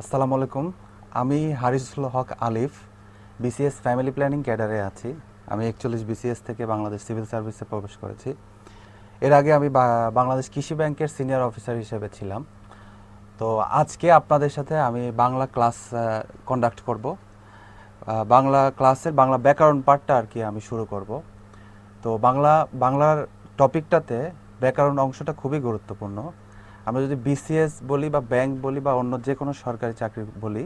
আসসালামু আলাইকুম। আমি হারিসুল হক আলিফ, বিসিএস ফ্যামিলি প্ল্যানিং ক্যাডারে আছি। আমি 41 বিসিএস থেকে বাংলাদেশ সিভিল সার্ভিসে প্রবেশ করেছি। এর আগে আমি বাংলাদেশ কৃষি ব্যাংকের সিনিয়র অফিসার হিসেবে ছিলাম। তো আজকে আপনাদের সাথে আমি বাংলা ক্লাস কন্ডাক্ট করব। বাংলা ক্লাসের বাংলা ব্যাকরণ পার্টটা আর কি আমি শুরু করব। তো বাংলার টপিকটাতে ব্যাকরণ অংশটা খুবই গুরুত্বপূর্ণ। আমরা যদি বিসিএস বলি বা ব্যাংক বলি বা অন্য যে কোনো সরকারি চাকরি বলি,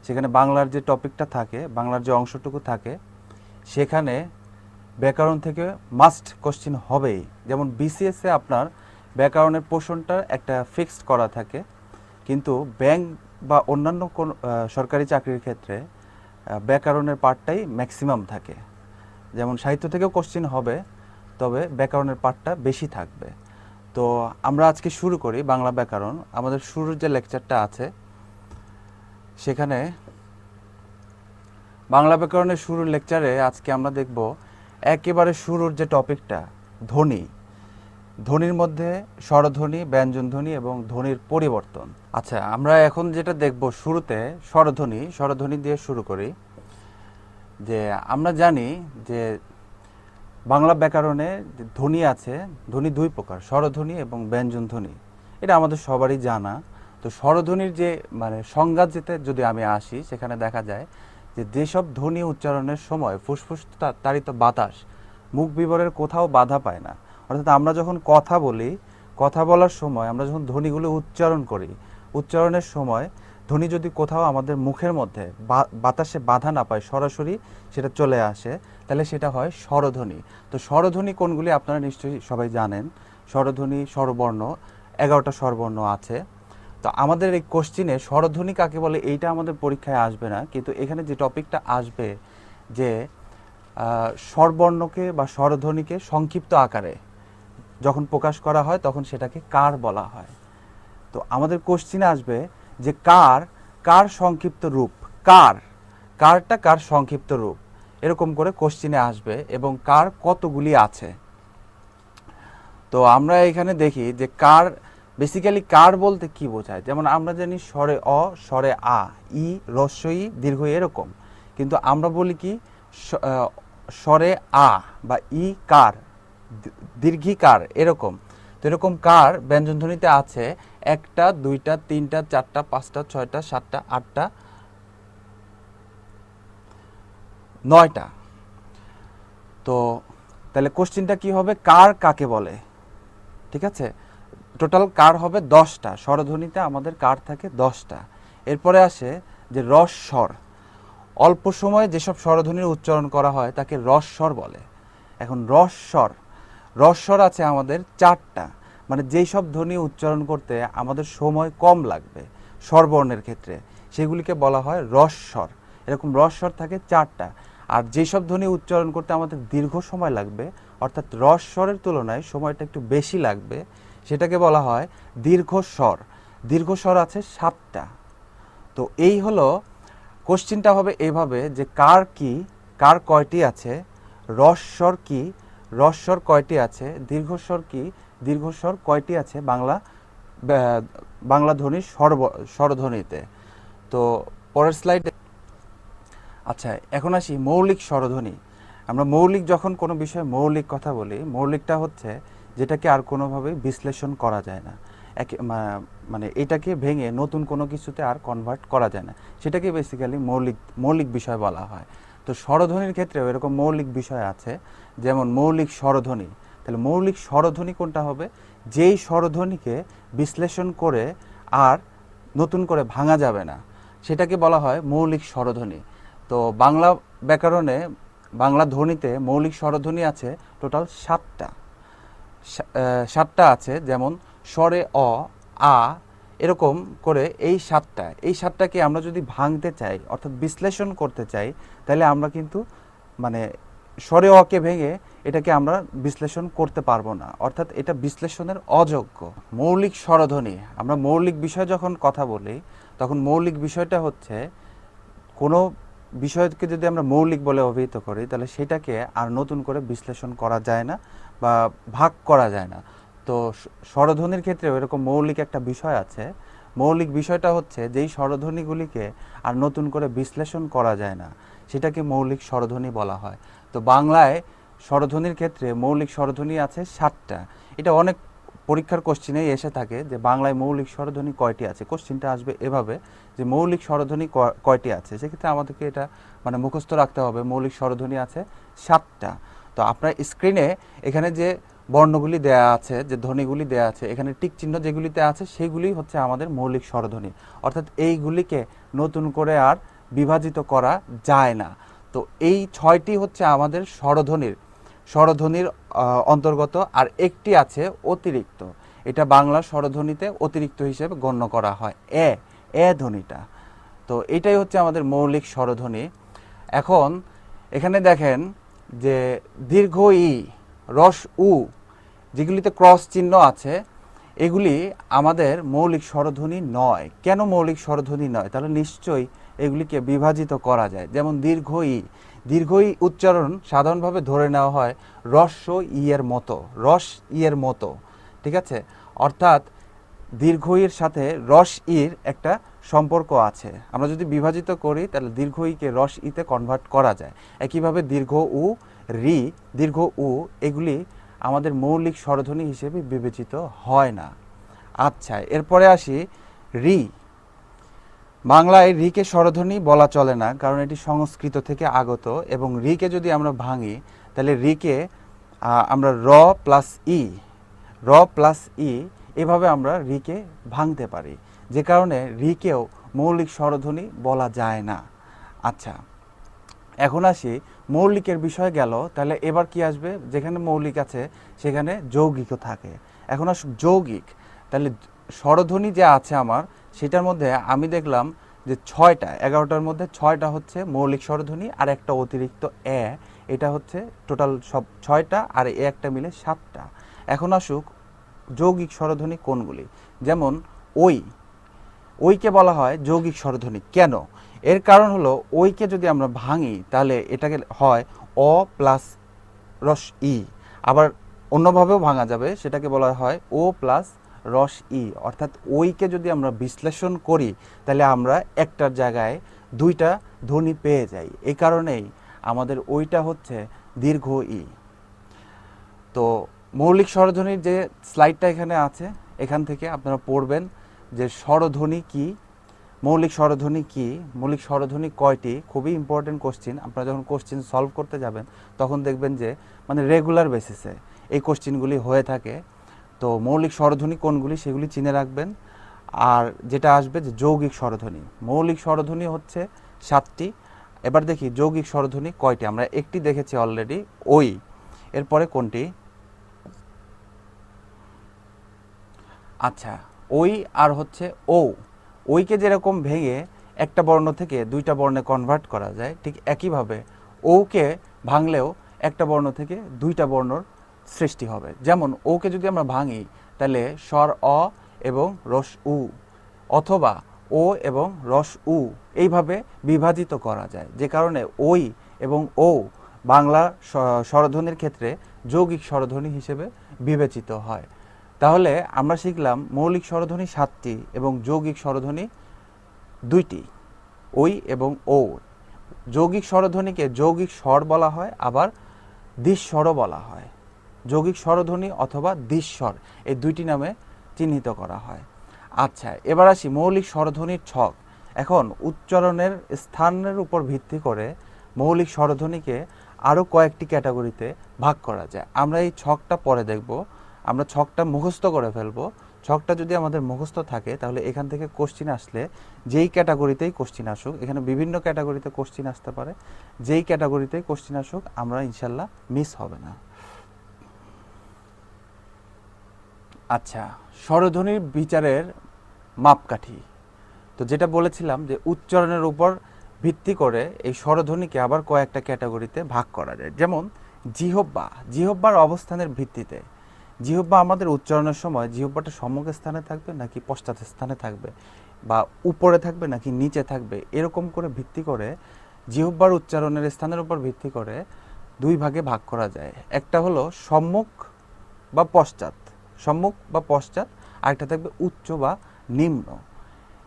সেখানে বাংলার যে টপিকটা থাকে, বাংলার যে অংশটুকু থাকে, সেখানে ব্যাকরণ থেকে মাস্ট কোশ্চিন হবেই। যেমন বিসিএসে আপনার ব্যাকরণের পোর্শনটা একটা ফিক্সড করা থাকে, কিন্তু ব্যাংক বা অন্যান্য কোন সরকারি চাকরির ক্ষেত্রে ব্যাকরণের পার্টটাই ম্যাক্সিমাম থাকে। যেমন সাহিত্য থেকেও কোশ্চিন হবে, তবে ব্যাকরণের পার্টটা বেশি থাকবে। তো আমরা আজকে শুরু করি বাংলা ব্যাকরণ। আমাদের শুরুর যে লেকচারটা আছে, সেখানে বাংলা ব্যাকরণের শুরুর লেকচারে আজকে আমরা দেখব একেবারে শুরুর যে টপিকটা, ধ্বনি। ধ্বনির মধ্যে স্বরধ্বনি, ব্যঞ্জনধ্বনি এবং ধ্বনির পরিবর্তন। আচ্ছা, আমরা এখন যেটা দেখব শুরুতে স্বরধ্বনি। স্বরধ্বনি দিয়ে শুরু করি। যে আমরা জানি যে বাংলা ব্যাকরণে যে ধ্বনি আছে, ধ্বনি দুই প্রকার, স্বরধ্বনি এবং ব্যঞ্জনধ্বনি। এটা আমাদের সবারই জানা। তো স্বরধ্বনির যে সংজ্ঞা যেতে যদি আমি আসি, সেখানে দেখা যায় যে যেসব ধ্বনি উচ্চারণের সময় ফুসফুস তাড়িত বাতাস মুখ বিবরের কোথাও বাধা পায় না। অর্থাৎ আমরা যখন কথা বলি, কথা বলার সময় আমরা যখন ধ্বনিগুলো উচ্চারণ করি, উচ্চারণের সময় ধ্বনি যদি কোথাও আমাদের মুখের মধ্যে বাতাসে বাধা না পায়, সরাসরি সেটা চলে আসে, তাহলে সেটা হয় স্বরধ্বনি। তো স্বরধ্বনি কোনগুলি আপনারা নিশ্চয়ই সবাই জানেন। স্বরধ্বনি, স্বরবর্ণ, 11টা স্বরবর্ণ আছে। তো আমাদের এই কোশ্চিনে স্বরধ্বনি কাকে বলে এইটা আমাদের পরীক্ষায় আসবে না, কিন্তু এখানে যে টপিকটা আসবে যে স্বরবর্ণকে বা স্বরধ্বনিকে সংক্ষিপ্ত আকারে যখন প্রকাশ করা হয় তখন সেটাকে কার বলা হয়। তো আমাদের কোশ্চিনে আসবে যে কার কার সংক্ষিপ্ত রূপ, কারটা কার সংক্ষিপ্ত রূপ, এরকম করে কোশ্চিনে আসবে এবং কার কতগুলি আছে। তো আমরা এখানে দেখি যে কার, বেসিক্যালি কার বলতে কি বোঝায়। যেমন আমরা জানি স্বরে অ, স্বরে আ, ই, রস্বই, দীর্ঘ এরকম। কিন্তু আমরা বলি কি স্বরে আ বা ই কার, দীর্ঘিকার এরকম। তো এরকম কার ব্যঞ্জনধ্বনিতে আছে 1টা, 2টা, 3টা, 4টা, 5টা, 6টা, 7টা, 8টা, 9টা। তো তাহলে কোশ্চিনটা কি হবে, কার কাকে বলে। ঠিক আছে, টোটাল কার হবে 10টা। স্বরধ্বনিতে আমাদের কার থাকে 10টা। এরপরে আসে যে রস স্বর। অল্প সময়ে যেসব স্বরধ্বনির উচ্চারণ করা হয় তাকে রস স্বর বলে। এখন রস স্বর আছে আমাদের 4টা। মানে যেই সব ধ্বনি উচ্চারণ করতে আমাদের সময় কম লাগবে স্বরবর্ণের ক্ষেত্রে, সেগুলিকে বলা হয় রস স্বর। এরকম রস স্বর থাকে 4টা। আর যেসব ধ্বনি উচ্চারণ করতে আমাদের দীর্ঘ সময় লাগবে, অর্থাৎ রস স্বরের তুলনায় সময়টা একটু বেশি লাগবে, সেটাকে বলা হয় দীর্ঘস্বর। দীর্ঘস্বর আছে 7টা। তো এই হলো কোশ্চিনটা হবে এইভাবে যে কার কি, কার কয়টি আছে, রস্বর কি, রস্বর কয়টি আছে, দীর্ঘস্বর কি, দীর্ঘস্বর কয়টি আছে বাংলা ধ্বনির স্বরধ্বনিতে। তো পরের স্লাইডে, আচ্ছা এখন আসি মৌলিক স্বরধ্বনি। আমরা মৌলিক যখন কোনো বিষয়ে মৌলিক কথা বলি, মৌলিকটা হচ্ছে যেটাকে আর কোনোভাবেই বিশ্লেষণ করা যায় না, মানে এটাকে ভেঙে নতুন কোনো কিছুতে আর কনভার্ট করা যায় না, সেটাকে বেসিক্যালি মৌলিক বিষয় বলা হয়। তো স্বরধ্বনির ক্ষেত্রেও এরকম মৌলিক বিষয় আছে, যেমন মৌলিক স্বরধ্বনি। তাহলে মৌলিক স্বরধ্বনি কোনটা হবে, যেই স্বরধ্বনিকে বিশ্লেষণ করে আর নতুন করে ভাঙা যাবে না, সেটাকে বলা হয় মৌলিক স্বরধ্বনি। তো বাংলা ব্যাকরণে, বাংলা ধ্বনিতে মৌলিক স্বরধ্বনি আছে টোটাল 7টা। 7টা আছে, যেমন স্বরে অ, আ, এরকম করে এই সাতটাকে আমরা যদি ভাঙতে চাই, অর্থাৎ বিশ্লেষণ করতে চাই, তাহলে আমরা কিন্তু মানে স্বরে অকে ভেঙে এটাকে আমরা বিশ্লেষণ করতে পারবো না, অর্থাৎ এটা বিশ্লেষণের অযোগ্য। মৌলিক স্বরধ্বনি, আমরা মৌলিক বিষয় যখন কথা বলি, তখন মৌলিক বিষয়টা হচ্ছে কোনো বিষয়কে যদি আমরা মৌলিক বলে অভিহিত করি, তাহলে সেটাকে আর নতুন করে বিশ্লেষণ করা যায় না বা ভাগ করা যায় না। তো স্বরধ্বনির ক্ষেত্রেও এরকম মৌলিক একটা বিষয় আছে। মৌলিক বিষয়টা হচ্ছে যেই স্বরধ্বনিগুলিকে আর নতুন করে বিশ্লেষণ করা যায় না সেটাকে মৌলিক স্বরধ্বনি বলা হয়। তো বাংলায় স্বরধ্বনির ক্ষেত্রে মৌলিক স্বরধ্বনি আছে 7টা। এটা অনেক পরীক্ষার কোশ্চিনেই এসে থাকে যে বাংলায় মৌলিক স্বরধ্বনি কয়টি আছে। কোশ্চিনটা আসবে এভাবে যে মৌলিক স্বরধ্বনি কয়টি আছে, সেক্ষেত্রে আমাদেরকে এটা মানে মুখস্থ রাখতে হবে মৌলিক স্বরধ্বনি আছে 7টা। তো আপনার স্ক্রিনে এখানে যে বর্ণগুলি দেয়া আছে, যে ধ্বনিগুলি দেয়া আছে, এখানে টিক চিহ্ন যেগুলিতে আছে সেগুলি হচ্ছে আমাদের মৌলিক স্বরধ্বনি, অর্থাৎ এইগুলিকে নতুন করে আর বিভাজিত করা যায় না। তো এই 6টি হচ্ছে আমাদের স্বরধ্বনির অন্তর্গত, আর একটি আছে অতিরিক্ত। এটা বাংলা স্বরধ্বনিতে অতিরিক্ত হিসেবে গণ্য করা হয়, এ ধ্বনিটা। তো এটাই হচ্ছে আমাদের মৌলিক স্বরধ্বনি। এখন এখানে দেখেন যে দীর্ঘ ই, রস উ, যেগুলিতে ক্রস চিহ্ন আছে, এগুলি আমাদের মৌলিক স্বরধ্বনি নয়। কেন মৌলিক স্বরধ্বনি নয়? তাহলে নিশ্চয়ই এগুলিকে বিভাজিত করা যায়। যেমন দীর্ঘ ই উচ্চারণ সাধারণভাবে ধরে নেওয়া হয় রস্য ই এর মতো, রস ই এর মতো, ঠিক আছে? অর্থাৎ দীর্ঘ ইর সাথে রস ইর একটা সম্পর্ক আছে। আমরা যদি বিভাজিত করি তাহলে দীর্ঘ ইকে রস ইতে কনভার্ট করা যায়। একইভাবে দীর্ঘ উ, রি, দীর্ঘ উ, এগুলি আমাদের মৌলিক স্বরধ্বনি হিসেবে বিবেচিত হয় না। আচ্ছা, এরপরে আসি রি। বাংলায় রিকে স্বরধ্বনি বলা চলে না, কারণ এটি সংস্কৃত থেকে আগত, এবং রিকে যদি আমরা ভাঙি তাহলে রিকে আমরা র প্লাস ই এভাবে আমরা রিকে ভাঙতে পারি, যে কারণে রিকেও মৌলিক স্বরধ্বনি বলা যায় না। আচ্ছা, এখন আসি মৌলিকের বিষয় গেল, তাহলে এবার কি আসবে? যেখানে মৌলিক আছে সেখানে যৌগিকও থাকে। এখন আসুক যৌগিক। তাহলে স্বরধ্বনি যে আছে আমার, সেটার মধ্যে আমি দেখলাম যে 6টা, 11টার মধ্যে 6টা হচ্ছে মৌলিক স্বরধ্বনি, আর একটা অতিরিক্ত এটা হচ্ছে টোটাল সব 6টা, আর একটা মিলে 7টা। এখন আসুক যৌগিক স্বরধ্বনি কোনগুলি। যেমন ওইকে বলা হয় যৌগিক স্বরধ্বনি। কেন? এর কারণ হলো ওইকে যদি আমরা ভাঙি তাহলে এটাকে হয় অ প্লাস রস ই। আবার অন্যভাবেও ভাঙা যাবে, সেটাকে বলা হয় ও প্লাস রস ই। অর্থাৎ ওইকে যদি আমরা বিশ্লেষণ করি তাহলে আমরা একটার জায়গায় 2টা ধ্বনি পেয়ে যাই। এই কারণেই আমাদের ওইটা হচ্ছে দীর্ঘ ই। তো মৌলিক স্বরধ্বনির যে স্লাইডটা এখানে আছে, এখান থেকে আপনারা পড়বেন যে স্বরধ্বনি কি, মৌলিক স্বরধ্বনি কি, মৌলিক স্বরধ্বনি কয়টি। খুবই ইম্পর্টেন্ট কোশ্চিন। আপনারা যখন কোশ্চিন সলভ করতে যাবেন তখন দেখবেন যে মানে রেগুলার বেসিসে এই কোশ্চিনগুলি হয়ে থাকে। তো মৌলিক স্বরধ্বনি কোনগুলি সেগুলি চিনে রাখবেন। আর যেটা আসবে যে যৌগিক স্বরধ্বনি, মৌলিক স্বরধ্বনি হচ্ছে 7টি। এবার দেখি যৌগিক স্বরধ্বনি কয়টি। আমরা একটি দেখেছি অলরেডি, ওই। এরপরে কোনটি? আচ্ছা, ওই আর হচ্ছে ও। ওইকে যেরকম ভেঙে একটা বর্ণ থেকে 2টা বর্ণে কনভার্ট করা যায়, ঠিক একইভাবে ওকে ভাঙলেও একটা বর্ণ থেকে 2টা বর্ণর সৃষ্টি হবে। যেমন ওকে যদি আমরা ভাঙি তাহলে স্বর অ এবং রস উ, অথবা ও এবং রস উ, এইভাবে বিভাজিত করা যায়, যে কারণে ওই এবং ও বাংলা স্বরধ্বনির ক্ষেত্রে যৌগিক স্বরধ্বনি হিসেবে বিবেচিত হয়। তাহলে আমরা শিখলাম মৌলিক স্বরধ্বনি 7টি এবং যৌগিক স্বরধ্বনি 2টি, ওই এবং ও। যৌগিক স্বরধ্বনিকে যৌগিক স্বর বলা হয়, আবার দ্বিস্বরও বলা হয়। যৌগিক স্বরধ্বনি অথবা দ্বিস্বর, এই 2টি নামে চিহ্নিত করা হয়। আচ্ছা, এবার আসি মৌলিক স্বরধ্বনির ছক। এখন উচ্চারণের স্থানের উপর ভিত্তি করে মৌলিক স্বরধ্বনিকে আরও কয়েকটি ক্যাটাগরিতে ভাগ করা যায়। আমরা এই ছকটা পরে দেখব। আমরা ছকটা মুখস্থ করে ফেলবো। ছকটা যদি আমাদের মুখস্থ থাকে তাহলে এখান থেকে কোশ্চিন আসলে যেই ক্যাটাগরিতেই কোশ্চিন আসুক, এখানে বিভিন্ন ক্যাটাগরিতে কোশ্চিন আসতে পারে, যেই ক্যাটাগরিতেই কোশ্চিন আসুক আমরা ইনশাল্লাহ মিস হবে না। আচ্ছা, স্বরধ্বনির বিচারের মাপকাঠি। তো যেটা বলেছিলাম যে উচ্চারণের উপর ভিত্তি করে এই স্বরধ্বনিকে আবার কয়েকটা ক্যাটাগরিতে ভাগ করা যায়। যেমন জিহ্বার অবস্থানের ভিত্তিতে। জিহ্বা আমাদের উচ্চারণের সময় জিহ্বাটা সম্মুখ স্থানে থাকবে নাকি পশ্চাৎ স্থানে থাকবে, বা উপরে থাকবে নাকি নিচে থাকবে, এরকম করে ভিত্তি করে জিহ্বার উচ্চারণের স্থানের উপর ভিত্তি করে 2 ভাগে ভাগ করা যায়। একটা হলো সম্মুখ বা পশ্চাৎ, আরেকটা থাকবে উচ্চ বা নিম্ন।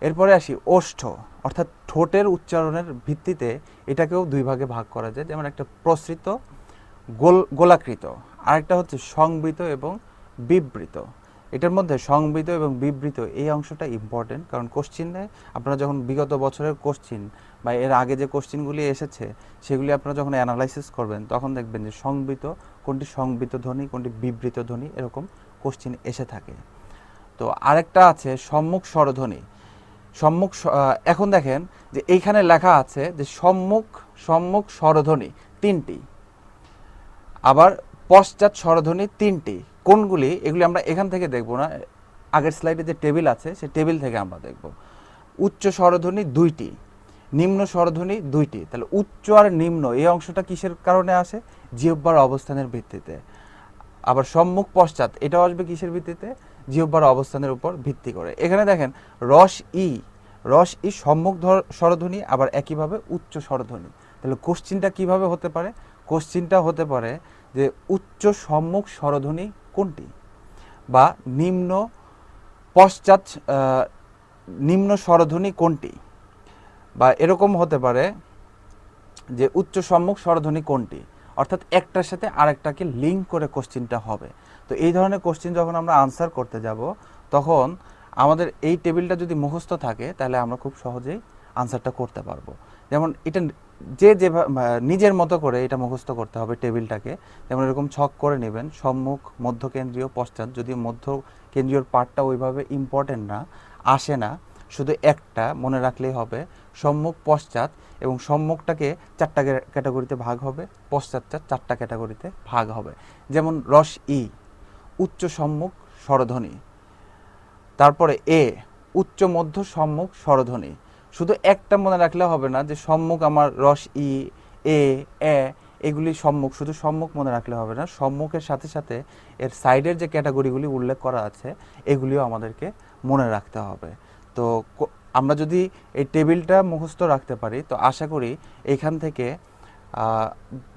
এরপরে আসি ওষ্ঠ, অর্থাৎ ঠোঁটের উচ্চারণের ভিত্তিতে এটাকেও দুই ভাগে ভাগ করা যায়, যেমন একটা প্রসৃত গোলাকৃত, আরেকটা হচ্ছে সংবৃত এবং বিবৃত। এটার মধ্যে সংবৃত এবং বিবৃত এই অংশটা ইম্পর্টেন্ট, কারণ কোশ্চিনে আপনারা যখন বিগত বছরের কোশ্চিন বা এর আগে যে কোশ্চিনগুলি এসেছে সেগুলি আপনারা যখন অ্যানালাইসিস করবেন তখন দেখবেন যে সংবৃত কোনটি সংবৃত ধ্বনি, কোনটি বিবৃত ধ্বনি, এরকম কোশ্চিন এসে থাকে। তো আরেকটা আছে সম্মুখ স্বরধ্বনি। এখন দেখেন যে এইখানে লেখা আছে যে সম্মুখ স্বরধ্বনি তিনটি, আবার পশ্চাৎ স্বরধ্বনি তিনটি। কোনগুলি এগুলি আমরা এখান থেকে দেখব না, আগের স্লাইডে যে টেবিল আছে সেই টেবিল থেকে আমরা দেখব। উচ্চ স্বরধ্বনি দুইটি, নিম্ন স্বরধ্বনি দুইটি। তাহলে উচ্চ আর নিম্ন এই অংশটা কিসের কারণে আসে? জিহ্বার অবস্থানের ভিত্তিতে। আবার সম্মুখ পশ্চাৎ এটাও আসবে কিসের ভিত্তিতে? জিহ্বার অবস্থানের উপর ভিত্তি করে। এখানে দেখেন রস ই সম্মুখ স্বরধ্বনি, আবার একইভাবে উচ্চ স্বরধ্বনি। তাহলে কোশ্চিনটা কিভাবে হতে পারে? কোশ্চিনটা হতে পারে যে উচ্চ সম্মুখ স্বরধ্বনি কোনটি, বা নিম্ন স্বরধ্বনি কোনটি, বা এরকম হতে পারে যে উচ্চ সম্মুখ স্বরধ্বনি কোনটি, অর্থাৎ একটার সাথে আরেকটাকে লিঙ্ক করে কোশ্চিনটা হবে। তো এই ধরনের কোশ্চিন যখন আমরা আনসার করতে যাব তখন আমাদের এই টেবিলটা যদি মুখস্থ থাকে তাহলে আমরা খুব সহজেই আনসারটা করতে পারবো। যেমন এটা যে নিজের মতো করে এটা মুখস্থ করতে হবে টেবিলটাকে। যেমন এরকম ছক করে নেবেন, সম্মুখ, মধ্যকেন্দ্রীয়, পশ্চাৎ। যদিও মধ্যকেন্দ্রীয় পার্টটা ওইভাবে ইম্পর্টেন্ট না, আসে না, শুধু একটা মনে রাখলেই হবে সম্মুখ পশ্চাৎ, এবং সম্মুখটাকে 4টা ক্যাটাগরিতে ভাগ হবে, পশ্চাৎটা 4টা ক্যাটাগরিতে ভাগ হবে। যেমন রস ই উচ্চ সম্মুখ স্বরধ্বনি, তারপরে এ উচ্চ মধ্য সম্মুখ স্বরধ্বনি। শুধু একটা মনে রাখলে হবে না যে সম্মুখ আমার রস ই, এ এগুলি সম্মুখ, শুধু সম্মুখ মনে রাখলে হবে না, সম্মুখের সাথে সাথে এর সাইডের যে ক্যাটাগরিগুলি উল্লেখ করা আছে এগুলিও আমাদেরকে মনে রাখতে হবে। তো আমরা যদি এই টেবিলটা মুখস্থ রাখতে পারি তো আশা করি এখান থেকে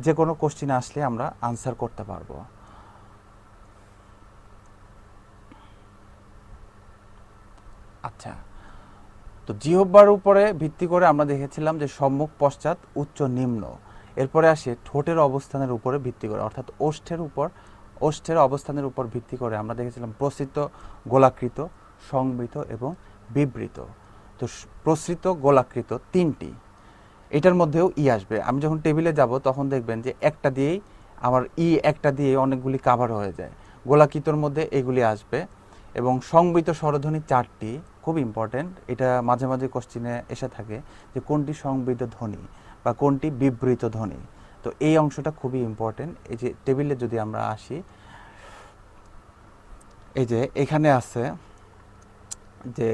যে কোনো কোশ্চিন আসলে আমরা আনসার করতে পারবো। আচ্ছা, তো জিহ্বার উপরে ভিত্তি করে আমরা দেখেছিলাম যে সম্মুখ, পশ্চাৎ, উচ্চ, নিম্ন। এরপরে আসে ঠোঁটের অবস্থানের উপরে ভিত্তি করে, অর্থাৎ ওষ্ঠের অবস্থানের উপর ভিত্তি করে আমরা দেখেছিলাম প্রসৃত, গোলাকৃত, সংবৃত এবং বিবৃত। তো প্রসৃত, গোলাকৃত তিনটি, এটার মধ্যেও ই আসবে। আমি যখন টেবিলে যাব তখন দেখবেন যে একটা দিয়েই একটা দিয়ে অনেকগুলি কাভার হয়ে যায়। গোলাকৃতর মধ্যে এগুলি আসবে, এবং সংবৃত স্বরধ্বনি 4টি, খুব ইম্পর্টেন্ট। এটা মাঝে মাঝে কোশ্চিনে এসে থাকে যে কোনটি সংবৃত ধ্বনি বা কোনটি বিবৃত ধ্বনি। তো এই অংশটা খুবই ইম্পর্টেন্ট। এই যে টেবিলে যদি আমরা আসি, এই যে এখানে আছে যে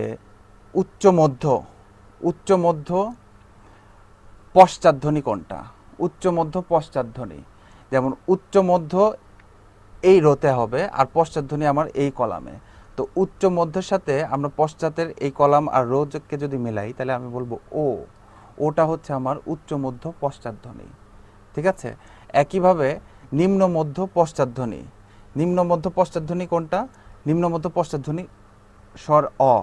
উচ্চ মধ্য পশ্চাৎধ্বনি কোনটা, উচ্চ মধ্য পশ্চাৎধ্বনি। যেমন উচ্চ মধ্য এই রোতে হবে আর পশ্চাৎধ্বনি আমার এই কলামে। তো উচ্চ মধ্যের সাথে আমরা পশ্চাতের এই কলাম আর রোকে যদি মিলাই তাহলে আমি বলবো ওটা হচ্ছে আমার উচ্চ মধ্য পশ্চাৎধ্বনি। ঠিক আছে? একইভাবে নিম্ন মধ্য পশ্চাৎধ্বনি কোনটা? নিম্ন মধ্য পশ্চাৎধ্বনি স্বর অ।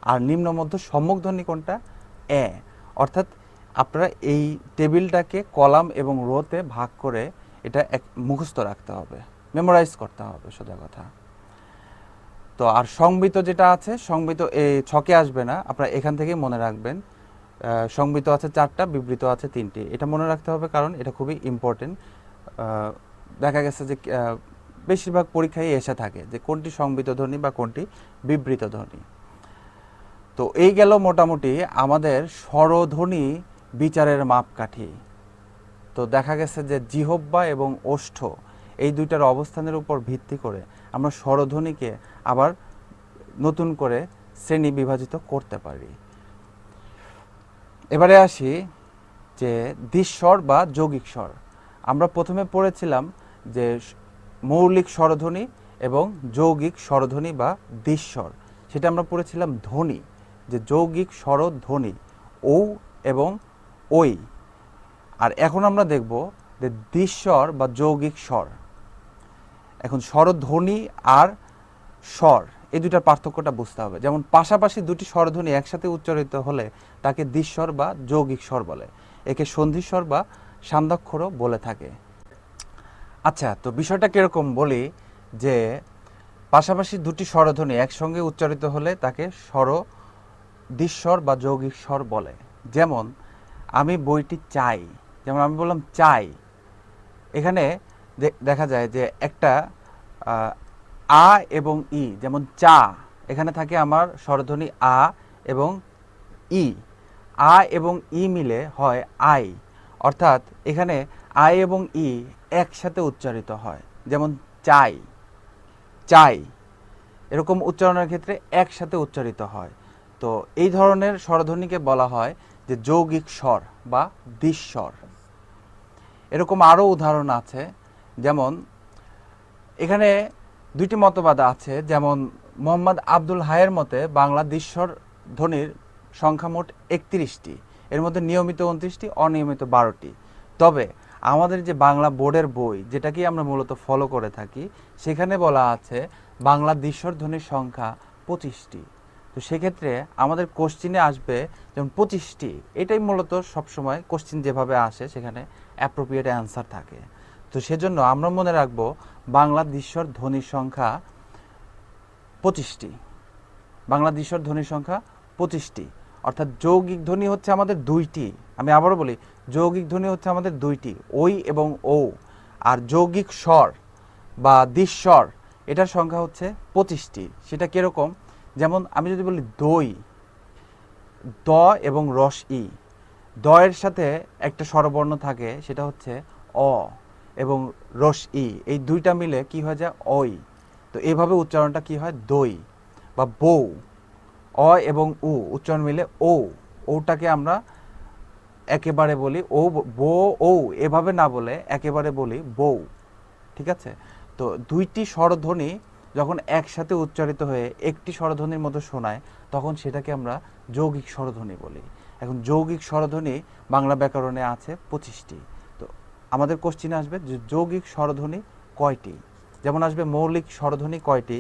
আর নিম্ন মধ্য সম্মুখ ধ্বনি কোনটা? এ। অর্থাৎ আপনারা এই টেবিলটাকে কলাম এবং রোতে ভাগ করে এটা মুখস্থ রাখতে হবে, মেমোরাইজ করতে হবে, সোজা কথা। তো আর সংবৃত যেটা আছে, সংবৃত এই ছকে আসবে না, আপনারা এখান থেকেই মনে রাখবেন। সংবৃত আছে 4টা, বিবৃত আছে 3টি। এটা মনে রাখতে হবে কারণ এটা খুবই ইম্পর্টেন্ট। দেখা গেছে যে বেশিরভাগ পরীক্ষায় এসে থাকে যে কোনটি সংবৃত ধ্বনি বা কোনটি বিবৃত ধ্বনি। তো এই গেল মোটামুটি আমাদের স্বরধ্বনি বিচারের মাপকাঠি। তো দেখা গেছে যে জিহ্বা এবং ওষ্ঠ এই দুইটার অবস্থানের উপর ভিত্তি করে আমরা স্বরধ্বনিকে আবার নতুন করে শ্রেণী বিভাজিত করতে পারি। এবারে আসি যে দ্বিস্বর বা যৌগিক স্বর। আমরা প্রথমে পড়েছিলাম যে মৌলিক স্বরধ্বনি এবং যৌগিক স্বরধ্বনি বা দ্বিস্বর, সেটা আমরা পড়েছিলাম ধ্বনি, যে যৌগিক স্বরধ্বনি ঔ এবং ওই। আর এখন আমরা দেখব যে দ্বিস্বর বা যৌগিক স্বর। এখন স্বরধ্বনি আর স্বর এই দুটার পার্থক্যটা বুঝতে হবে। যেমন পাশাপাশি দুটি স্বরধ্বনি একসাথে উচ্চারিত হলে তাকে দ্বিস্বর বা যৌগিক স্বর বলে। একে সন্ধিস্বর বা সান্ধ্যাক্ষরও বলে থাকে। আচ্ছা, তো বিষয়টা কিরকম বলি, যে পাশাপাশি দুটি স্বরধ্বনি একসঙ্গে উচ্চারিত হলে তাকে দ্বিস্বর বা যৌগিক স্বর বলে। যেমন আমি বইটি চাই, যেমন আমি বললাম চাই, এখানে দেখা যায় যে একটা আ এবং ই, যেমন চা, এখানে থাকে আমার স্বরধ্বনি আ এবং ই, আ এবং ই মিলে হয় আই, অর্থাৎ এখানে আই এবং ই একসাথে উচ্চারিত হয়। যেমন চাই, চাই, এরকম উচ্চারণের ক্ষেত্রে একসাথে উচ্চারিত হয়। তো এই ধরনের স্বরধ্বনিকে বলা হয় যে যৌগিক স্বর বা দ্বিস্বর। এরকম আরও উদাহরণ আছে, যেমন এখানে দুইটি মতবাদ আছে। যেমন মোহাম্মদ আব্দুল হাইয়ের মতে বাংলা দ্বিস্বর ধ্বনির সংখ্যা মোট 31টি, এর মধ্যে নিয়মিত 29টি, অনিয়মিত 12টি। তবে আমাদের যে বাংলা বোর্ডের বই, যেটাকে আমরা মূলত ফলো করে থাকি, সেখানে বলা আছে বাংলা দ্বিস্বর ধ্বনির সংখ্যা 25টি। তো সেক্ষেত্রে আমাদের কোশ্চিনে আসবে যেমন 25টি, এটাই মূলত সবসময় কোশ্চিন যেভাবে আসে সেখানে অ্যাপ্রোপ্রিয়েট অ্যান্সার থাকে। তো সেজন্য আমরা মনে রাখবো বাংলা দ্বিস্বর ধ্বনির সংখ্যা 25টি। বাংলা দ্বিস্বর ধ্বনির সংখ্যা 25টি, অর্থাৎ যৌগিক ধ্বনি হচ্ছে আমাদের দুইটি। আমি আবারও বলি, যৌগিক ধ্বনি হচ্ছে আমাদের দুইটি, ওই এবং ও। আর যৌগিক স্বর বা দ্বিস্বর, এটার সংখ্যা হচ্ছে 25টি। সেটা কিরকম, যেমন আমি যদি বলি দই, দ এবং রস ই, দয়ের সাথে একটা স্বরবর্ণ থাকে, সেটা হচ্ছে অ, এবং রস ই, এই দুইটা মিলে কি হয়ে যায় ওই। তো এইভাবে উচ্চারণটা কি হয় দই। বা বউ, অ এবং উ উচ্চারণ মিলে ও, ওটাকে আমরা একেবারে বলি ও, বো ও, এভাবে না বলে একেবারে বলি বউ। ঠিক আছে? তো দুইটি স্বরধ্বনি যখন একসাথে উচ্চারিত হয়ে একটি স্বরধ্বনির মতো শোনায়, তখন সেটাকে আমরা যৌগিক স্বরধ্বনি বলি। এখন যৌগিক স্বরধ্বনি বাংলা ব্যাকরণে আছে 25টি। তো আমাদের কোশ্চিনে আসবে যে যৌগিক স্বরধ্বনি কয়টি। যেমন আসবে মৌলিক স্বরধ্বনি কয়টি,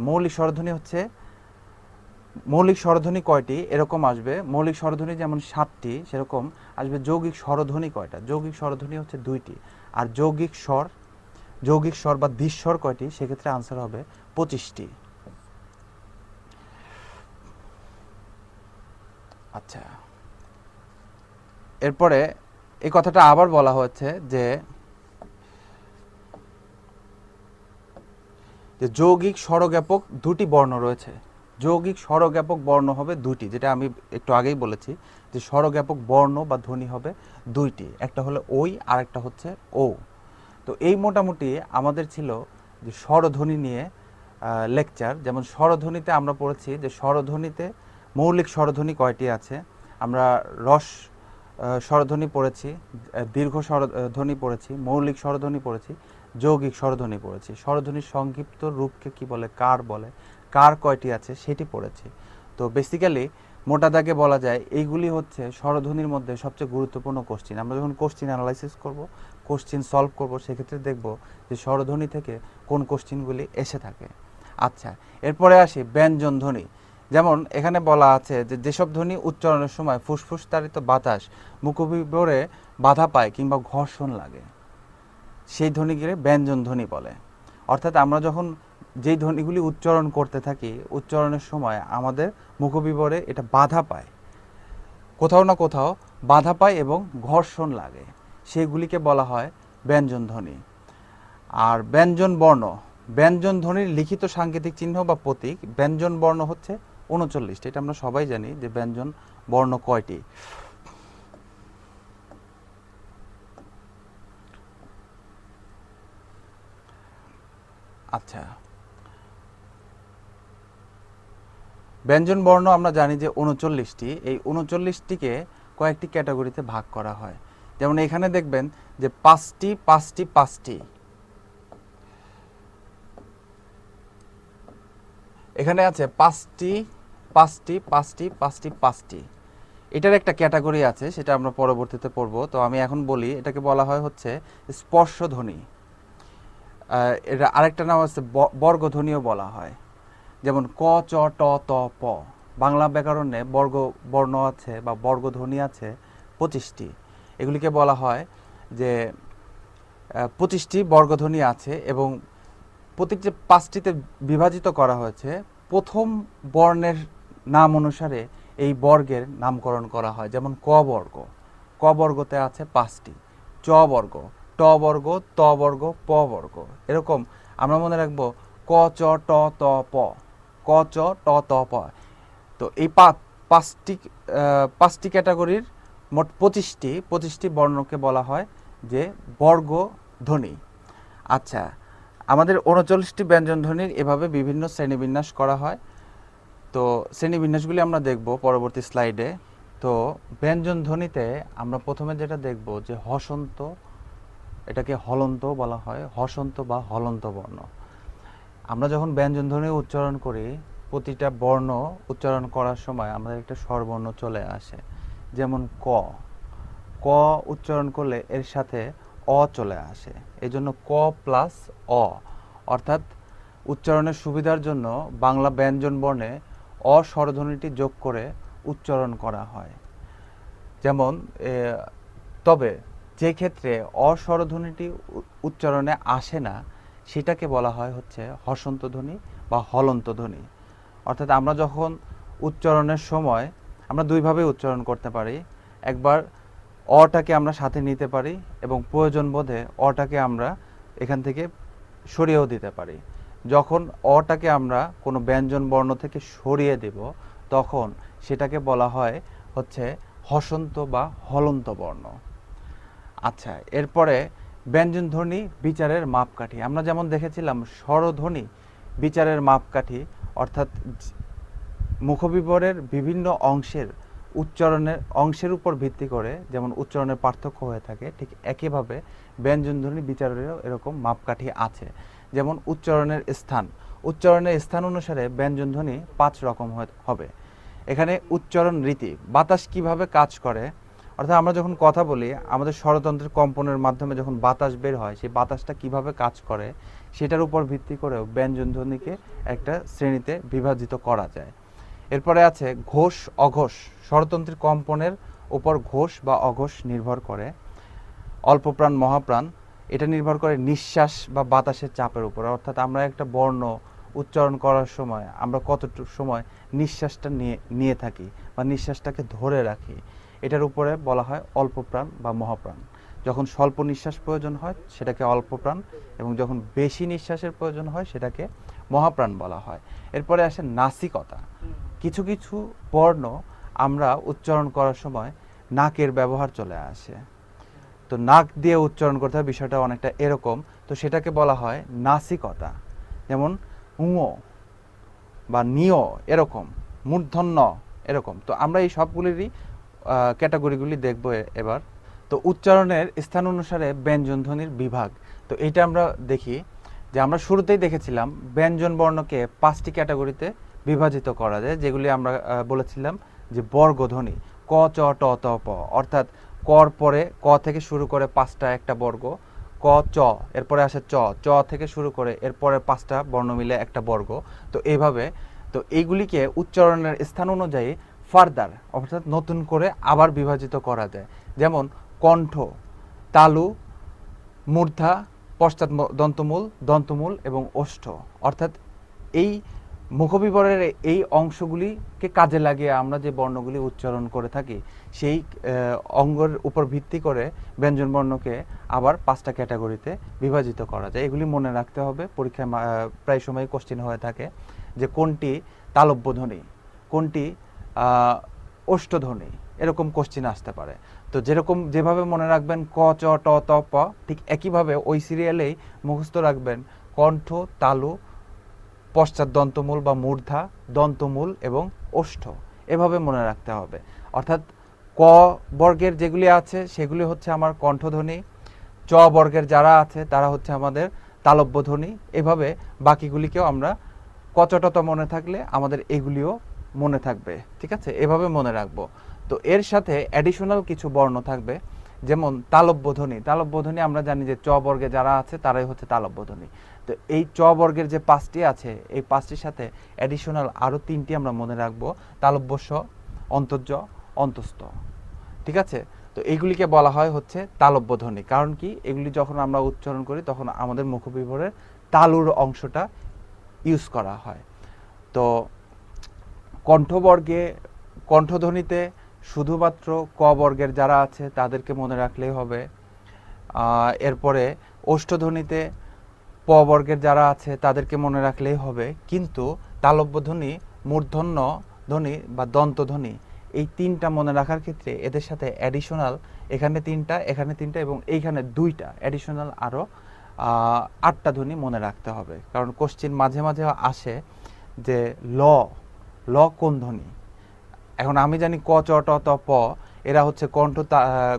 মৌলিক স্বরধ্বনি হচ্ছে মৌলিক স্বরধ্বনি কয়টি, এরকম আসবে। মৌলিক স্বরধ্বনি যেমন 7টি, সেরকম আসবে যৌগিক স্বরধ্বনি কয়টা। যৌগিক স্বরধ্বনি হচ্ছে 2টি। আর যৌগিক স্বর বা দ্বিস্বর কয়টি, সেক্ষেত্রে আনসার হবে 25টি। আচ্ছা, এরপরে এই কথাটা আবার বলা হয়েছে যে যৌগিক স্বরজ্ঞাপক দুটি বর্ণ রয়েছে। যৌগিক স্বরজ্ঞাপক বর্ণ হবে দুটি, যেটা আমি একটু আগেই বলেছি যে স্বরজ্ঞাপক বর্ণ বা ধ্বনি হবে দুইটি, একটা হলো ওই আর একটা হচ্ছে ও। তো এই মোটামুটি আমাদের ছিল যে স্বরধ্বনি নিয়ে লেকচার। যেমন স্বরধ্বনিতে আমরা পড়েছি যে স্বরধ্বনিতে মৌলিক স্বরধ্বনি কয়টি আছে। আমরা রস স্বরধ্বনি পড়েছি, দীর্ঘ স্বরধ্বনি পড়েছি, মৌলিক স্বরধ্বনি পড়েছি, যৌগিক স্বরধ্বনি পড়েছি। স্বরধ্বনির সংক্ষিপ্ত রূপকে কি বলে, কার বলে, কার কয়টি আছে সেটি পড়েছি। তো বেসিক্যালি মোটা দাগে বলা যায় এইগুলি হচ্ছে স্বরধ্বনির মধ্যে সবচেয়ে গুরুত্বপূর্ণ কোশ্চিন। আমরা যখন কোশ্চিন অ্যানালাইসিস করব, কোশ্চিন সলভ করব, সেক্ষেত্রে দেখব যে স্বরধ্বনি থেকে কোন কোশ্চিনগুলি এসে থাকে। আচ্ছা, এরপরে আসি ব্যঞ্জন ধ্বনি। যেমন এখানে বলা আছে যে যেসব ধ্বনি উচ্চারণের সময় ফুসফুস তাড়িত বাতাস মুখবিবরে বাধা পায় কিংবা ঘর্ষণ লাগে, সেই ধ্বনিকে ব্যঞ্জন ধ্বনি বলে। অর্থাৎ আমরা যখন যেই ধ্বনিগুলি উচ্চারণ করতে থাকি, উচ্চারণের সময় আমাদের মুখবিবরে এটা বাধা পায়, কোথাও না কোথাও বাধা পায় এবং ঘর্ষণ লাগে, সেগুলিকে বলা হয় ব্যঞ্জন ধ্বনি। আর ব্যঞ্জন বর্ণ, ব্যঞ্জন ধ্বনির লিখিত সাংকেতিক চিহ্ন বা প্রতীক ব্যঞ্জন বর্ণ হচ্ছে 39টি। এটা আমরা সবাই জানি যে ব্যঞ্জন বর্ণ কয়টি। আচ্ছা, ব্যঞ্জন বর্ণ আমরা জানি যে 39টি। এই 39টিকে কয়েকটি ক্যাটাগরিতে ভাগ করা হয়। যেমন এখানে দেখবেন যে 5টি 5টি 5টি, এখানে আছে 5টি 5টি 5টি 5টি 5টি। এটার একটা ক্যাটাগরি আছে, সেটা আমরা পরবর্তীতে পড়ব। তো আমি এখন বলি, এটাকে বলা হয় হচ্ছে স্পর্শধ্বনি। এটা আরেকটা নাম আছে বর্গধ্বনিও বলা হয়। যেমন ক, চ, ট, ত, প। বাংলা ব্যাকরণে বর্গ বর্ণ আছে বা বর্গধ্বনি আছে 25টি। এগুলিকে বলা হয় যে 25টি বর্গধ্বনি আছে এবং প্রতিটি 5টিতে বিভাজিত করা হয়েছে। প্রথম বর্ণের নাম অনুসারে এই বর্গের নামকরণ করা হয়। যেমন ক বর্গ, ক বর্গতে আছে 5টি, চ বর্গ, ট বর্গ, ত বর্গ, প বর্গ। এরকম আমরা মনে রাখবো ক, চ, ট, ত, প, ক, চ, ট, ত, প। তো এই পাঁচটি ক্যাটাগরির মোট 25টি বর্ণকে বলা হয় যে বর্গধ্বনি। আচ্ছা, আমাদের 39টি ব্যঞ্জনধ্বনির এভাবে বিভিন্ন শ্রেণীবিন্যাস করা হয়। তো শ্রেণীবিন্যাসগুলি আমরা দেখব পরবর্তী স্লাইডে। তো ব্যঞ্জনধ্বনিতে আমরা প্রথমে যেটা দেখব যে হসন্ত, এটাকে হলন্ত বলা হয়, হসন্ত বা হলন্ত বর্ণ। আমরা যখন ব্যঞ্জনধ্বনি উচ্চারণ করি, প্রতিটা বর্ণ উচ্চারণ করার সময় আমাদের একটা স্বরবর্ণ চলে আসে। যেমন ক, ক উচ্চারণ করলে এর সাথে অ চলে আসে, এই জন্য ক প্লাস অ, অর্থাৎ উচ্চারণের সুবিধার জন্য বাংলা ব্যঞ্জন বর্ণে অ স্বরধ্বনিটি যোগ করে উচ্চারণ করা হয়। যেমন তবে যে ক্ষেত্রে অ স্বরধ্বনিটি উচ্চারণে আসে না, সেটাকে বলা হয় হচ্ছে হসন্ত ধ্বনি বা হলন্ত ধ্বনি। অর্থাৎ আমরা যখন উচ্চারণের সময় আমরা দুইভাবে উচ্চারণ করতে পারি। একবার অটাকে আমরা সাথে নিতে পারি এবং প্রয়োজন বোধে অটাকে আমরা এখান থেকে সরিয়েও দিতে পারি। যখন অটাকে আমরা কোনো ব্যঞ্জন বর্ণ থেকে সরিয়ে দেব, তখন সেটাকে বলা হয় হচ্ছে হসন্ত বা হলন্ত বর্ণ। আচ্ছা, এরপরে ব্যঞ্জনধ্বনি বিচারের মাপকাঠি। আমরা যেমন দেখেছিলাম স্বরধ্বনি বিচারের মাপকাঠি, অর্থাৎ মুখবিবরের বিভিন্ন অংশের উপর ভিত্তি করে যেমন উচ্চারণের পার্থক্য হয়ে থাকে, ঠিক একইভাবে ব্যঞ্জনধ্বনি বিচারেরও এরকম মাপকাঠি আছে। যেমন উচ্চারণের স্থান অনুসারে ব্যঞ্জনধ্বনি 5 রকম হবে। এখানে উচ্চারণ রীতি, বাতাস কিভাবে কাজ করে, অর্থাৎ আমরা যখন কথা বলি আমাদের স্বরতন্ত্রের কম্পনের মাধ্যমে যখন বাতাস বের হয়, সেই বাতাসটা কিভাবে কাজ করে সেটার উপর ভিত্তি করেও ব্যঞ্জনধ্বনিকে একটা শ্রেণীতে বিভাজিত করা যায়। এরপরে আছে ঘোষ অঘোষ। স্বরতন্ত্রের কম্পনের উপর ঘোষ বা অঘোষ নির্ভর করে। অল্পপ্রাণ মহাপ্রাণ, এটা নির্ভর করে নিঃশ্বাস বা বাতাসের চাপের উপর। অর্থাৎ আমরা একটা বর্ণ উচ্চারণ করার সময় আমরা কতটুকু সময় নিঃশ্বাসটা নিয়ে থাকি বা নিঃশ্বাসটাকে ধরে রাখি, এটার উপরে বলা হয় অল্পপ্রাণ বা মহাপ্রাণ। যখন স্বল্প নিঃশ্বাস প্রয়োজন হয় সেটাকে অল্পপ্রাণ, এবং যখন বেশি নিঃশ্বাসের প্রয়োজন হয় সেটাকে মহাপ্রাণ বলা হয়। এরপরে আসে নাসিকতা। কিছু কিছু বর্ণ আমরা উচ্চারণ করার সময় নাকের ব্যবহার চলে আসে, তো নাক দিয়ে উচ্চারণ করতে হয়, বিষয়টা অনেকটা এরকম। তো সেটাকে বলা হয় নাসিকতা। যেমন উঁ বা নিয়, এরকম মূর্ধন্য, এরকম। তো আমরা এই সবগুলিরই ক্যাটাগরিগুলি দেখব এবার। তো উচ্চারণের স্থান অনুসারে ব্যঞ্জনধ্বনির বিভাগ। তো এইটা আমরা দেখি যে আমরা শুরুতেই দেখেছিলাম ব্যঞ্জন বর্ণকে 5টি ক্যাটাগরিতে বিভাজিত করা যায়, যেগুলি আমরা বলেছিলাম যে বর্গধ্বনি, ক, চ, ট, ত, প। অর্থাৎ কর পরে ক থেকে শুরু করে 5টা একটা বর্গ, ক, চ, এরপরে আসে চ, চ থেকে শুরু করে এরপরে 5টা বর্ণ মিলে একটা বর্গ। তো এইভাবে, তো এইগুলিকে উচ্চারণের স্থান অনুযায়ী ফার্দার, অর্থাৎ নতুন করে আবার বিভাজিত করা যায়। যেমন কণ্ঠ, তালু, মূর্ধা, পশ্চাৎ দন্তমূল এবং ওষ্ঠ। অর্থাৎ এই মুখবিবরের এই অংশগুলিকে কাজে লাগিয়ে আমরা যে বর্ণগুলি উচ্চারণ করে থাকি, সেই অঙ্গের উপর ভিত্তি করে ব্যঞ্জন বর্ণকে আবার 5টা ক্যাটাগরিতে বিভাজিত করা যায়। এগুলি মনে রাখতে হবে, পরীক্ষায় প্রায় সময় কোশ্চেন হয়ে থাকে যে কোনটি তালব্য ধ্বনি, কোনটি ওষ্ঠধ্বনি, এরকম কোশ্চেন আসতে পারে। তো যেভাবে মনে রাখবেন ক, চ, ট, ত, প, ঠিক একইভাবে ওই সিরিয়ালেই মুখস্থ রাখবেন কণ্ঠ, তালু, পশ্চাৎ দন্তমূল বা মূর্ধা, দন্তমূল এবং ওষ্ঠ, এভাবে মনে রাখতে হবে। অর্থাৎ ক বর্গের যেগুলি আছে সেগুলি হচ্ছে আমার কণ্ঠধ্বনি, চ বর্গের যারা আছে তারা হচ্ছে আমাদের তালব্য ধ্বনি। এভাবে বাকিগুলিকেও আমরা কচটত মনে থাকলে আমাদের এগুলিও মনে থাকবে, ঠিক আছে, এভাবে মনে রাখবো। তো এর সাথে অ্যাডিশনাল কিছু বর্ণ থাকবে, যেমন তালব্য ধ্বনি, তালব্য ধ্বনি আমরা জানি যে চ বর্গে যারা আছে তারাই হচ্ছে তালব্য ধ্বনি। তো এই চ বর্গের যে 5টি আছে এই 5টির সাথে অ্যাডিশনাল আরও 3টি আমরা মনে রাখবো, তালব্য স, অন্তর্জ, অন্তস্থ। ঠিক আছে, তো এইগুলিকে বলা হয় হচ্ছে তালব্য ধ্বনি। কারণ কি, এগুলি যখন আমরা উচ্চারণ করি তখন আমাদের মুখবিবরের তালুর অংশটা ইউজ করা হয়। তো কণ্ঠবর্গে, কণ্ঠধ্বনিতে শুধুমাত্র ক বর্গের যারা আছে তাদেরকে মনে রাখলেই হবে। এরপরে ওষ্ঠধ্বনিতে প বর্গের যারা আছে তাদেরকে মনে রাখলেই হবে। কিন্তু তালব্য ধ্বনি, মূর্ধন্য ধ্বনি বা দন্তধ্বনি, এই 3টা মনে রাখার ক্ষেত্রে এদের সাথে অ্যাডিশনাল এখানে 3টা, এখানে 3টা এবং এইখানে 2টা অ্যাডিশনাল আরও 8টা ধ্বনি মনে রাখতে হবে। কারণ কোশ্চিন মাঝে মাঝে আসে যে ল, ল কোন ধ্বনি। এখন আমি জানি ক, চ, ট, ত, প এরা হচ্ছে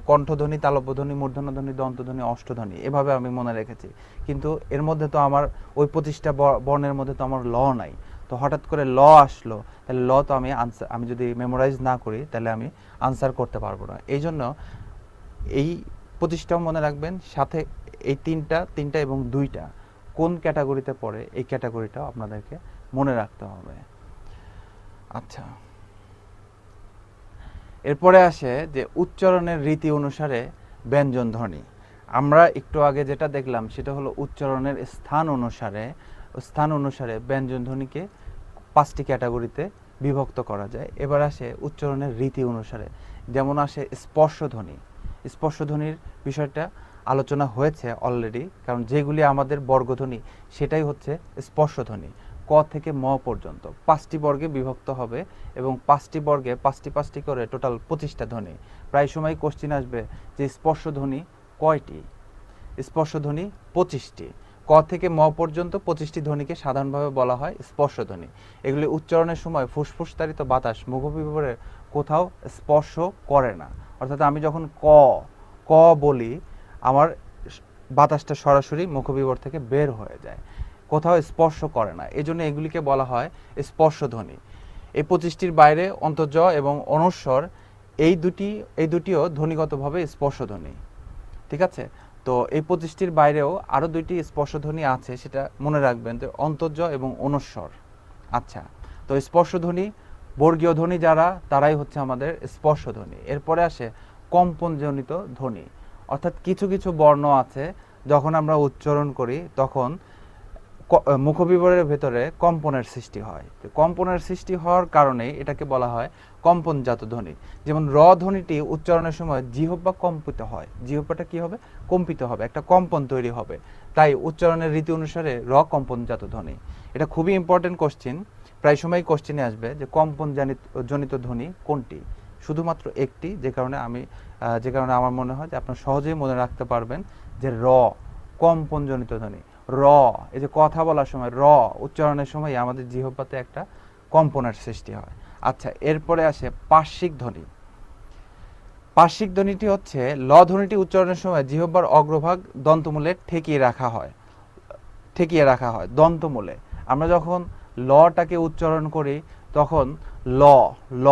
কণ্ঠধ্বনি, তালব্যধ্বনি, মূর্ধন্যধ্বনি, দন্তধ্বনি, অষ্টধ্বনি, এভাবে আমি মনে রেখেছি। কিন্তু এর মধ্যে তো আমার ওই 25টা বর্ণের মধ্যে তো আমার ল নাই। তো হঠাৎ করে ল আসলো, তাহলে ল তো আমি যদি মেমোরাইজ না করি তাহলে আমি আনসার করতে পারবো না। এই জন্য এই 25টাও মনে রাখবেন, সাথে এই 3টা এবং 2টা কোন ক্যাটাগরিতে পড়ে এই ক্যাটাগরিটাও আপনাদেরকে মনে রাখতে হবে। আচ্ছা, এরপরে আসে যে উচ্চারণের রীতি অনুসারে ব্যঞ্জন ধ্বনি। আমরা একটু আগে যেটা দেখলাম সেটা হলো উচ্চারণের স্থান অনুসারে ব্যঞ্জন ধ্বনিকে 5টি ক্যাটাগরিতে বিভক্ত করা যায়। এবার আসে উচ্চারণের রীতি অনুসারে, যেমন আসে স্পর্শধ্বনি। স্পর্শধ্বনির বিষয়টা আলোচনা হয়েছে অলরেডি, কারণ যেগুলি আমাদের বর্গধ্বনি সেটাই হচ্ছে স্পর্শধ্বনি। ক থেকে ম পর্যন্ত 5টি বর্গে বিভক্ত হবে এবং 5টি বর্গে 5টি করে টোটাল 25টা ধ্বনি। প্রায় সময় কোশ্চিন আসবে যে স্পর্শধ্বনি কয়টি? স্পর্শধ্বনি 25টি। ক থেকে ম পর্যন্ত 25টি ধ্বনিকে সাধারণভাবে বলা হয় স্পর্শধ্বনি। এগুলি উচ্চারণের সময় ফুসফুসতাড়িত বাতাস মুখবিবরের কোথাও স্পর্শ করে না। অর্থাৎ আমি যখন ক বলি আমার বাতাসটা সরাসরি মুখবিবর থেকে বের হয়ে যায়, কোথাও স্পর্শ করে না। এই জন্য এগুলিকে বলা হয় স্পর্শধ্বনি। এই 25টির বাইরে অন্তর্জ এবং অনুস্বর এই দুটিও ধ্বনিগতভাবে স্পর্শধ্বনি। ঠিক আছে, তো এই 25টির বাইরেও আরও 2টি স্পর্শধ্বনি আছে, সেটা মনে রাখবেন, যে অন্তর্জ এবং অনুস্বর। আচ্ছা, তো স্পর্শধ্বনি বর্গীয় ধ্বনি যারা, তারাই হচ্ছে আমাদের স্পর্শধ্বনি। এরপরে আসে কম্পনজনিত ধ্বনি। অর্থাৎ কিছু কিছু বর্ণ আছে যখন আমরা উচ্চারণ করি তখন মুখবিবরের ভেতরে কম্পনের সৃষ্টি হয়। কম্পনের সৃষ্টি হওয়ার কারণে এটাকে বলা হয় কম্পনজাত ধ্বনি। যেমন র ধ্বনিটি উচ্চারণের সময় জিহ্বা কম্পিত হয়, জিহ্বাটা কি হবে? কম্পিত হবে, একটা কম্পন তৈরি হবে। তাই উচ্চারণের রীতি অনুসারে র কম্পনজাত ধ্বনি। এটা খুবই ইম্পর্টেন্ট কোশ্চিন, প্রায় সময় কোশ্চিনে আসবে যে কম্পন জনিত ধ্বনি কোনটি। শুধুমাত্র একটি, যে কারণে আমার মনে হয় যে আপনারা সহজেই মনে রাখতে পারবেন যে র কম্পনজনিত ধ্বনি। র, এই যে কথা বলার সময় র উচ্চারণের সময় আমাদের জিহ্বাতে একটা কম্পনের সৃষ্টি হয়। আচ্ছা, এরপরে আসে পার্শ্বিক ধ্বনি। পার্শ্বিক ধ্বনিটি হচ্ছে ল ধ্বনিটি উচ্চারণের সময় জিহ্বার অগ্রভাগ দন্তমূলে ঠেকিয়ে রাখা হয় দন্তমূলে। আমরা যখন লটাকে উচ্চারণ করি তখন ল ল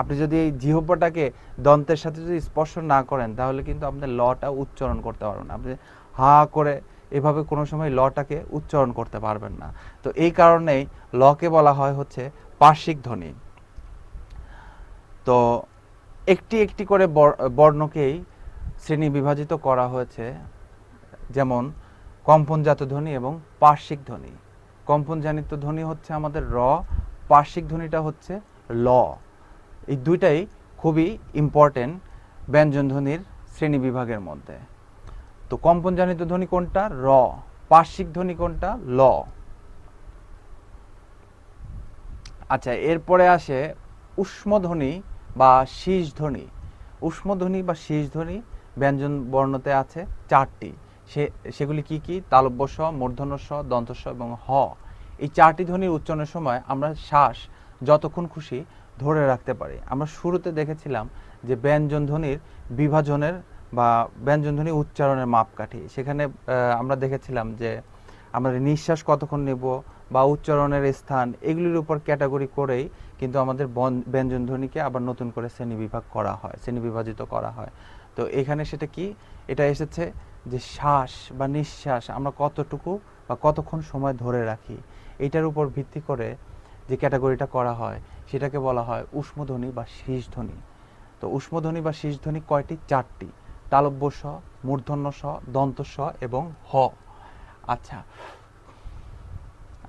আপনি যদি এই জিহ্বাটাকে দন্তের সাথে যদি স্পর্শ না করেন তাহলে কিন্তু আপনি লটা উচ্চারণ করতে পারবেন না। আপনি হা করে এভাবে কোনো সময় লটাকে উচ্চারণ করতে পারবেন না। তো এই কারণেই লকে বলা হয় হচ্ছে পার্শ্বিক ধ্বনি। তো একটি একটি করে বর্ণকেই শ্রেণী বিভাজিত করা হয়েছে, যেমন কম্পনজাত ধ্বনি এবং পার্শ্বিক ধ্বনি। কম্পনজনিত ধ্বনি হচ্ছে আমাদের র, পার্শ্বিক ধ্বনিটা হচ্ছে ল। এই দুইটাই খুবই ইম্পর্টেন্ট ব্যঞ্জন ধ্বনির শ্রেণী বিভাগের মধ্যে। তো কম্পনজনিত ধ্বনি কোনটা? র। পার্শ্বিক ধ্বনি কোনটা? ল। আচ্ছা, এরপরে আসে ঊষ্মধ্বনি বা শীষ ধ্বনি। ঊষ্মধ্বনি বা শীষ ধ্বনি ব্যঞ্জন বর্ণতে আছে 4টি। সেগুলি কি কি? তালব্য স, মূর্ধন্য স, দন্ত স এবং হ। এই 4টি ধ্বনির উচ্চারণের সময় আমরা শ্বাস যতক্ষণ খুশি ধরে রাখতে পারি। আমরা শুরুতে দেখেছিলাম যে ব্যঞ্জন ধ্বনির বিভাজনের বা ব্যঞ্জন ধ্বনি উচ্চারণের মাপকাঠি, সেখানে আমরা দেখেছিলাম যে আমরা নিঃশ্বাস কতক্ষণ নেব বা উচ্চারণের স্থান, এগুলির উপর ক্যাটাগরি করেই কিন্তু আমাদের ব্যঞ্জন ধ্বনিকে আবার নতুন করে শ্রেণীবিভাজিত করা হয়। তো এখানে সেটা কি, এটা এসেছে যে শ্বাস বা নিঃশ্বাস আমরা কতটুকু বা কতক্ষণ সময় ধরে রাখি, এইটার উপর ভিত্তি করে যে ক্যাটাগরিটা করা হয় সেটাকে বলা হয় ঊষ্মধ্বনি বা শীর্ষধ্বনি। তো ঊষ্মধ্বনি বা শীর্ষধ্বনি কয়টি? 4টি। তালব্য স, মূর্ধন্য স, দন্ত স এবং হ। আচ্ছা,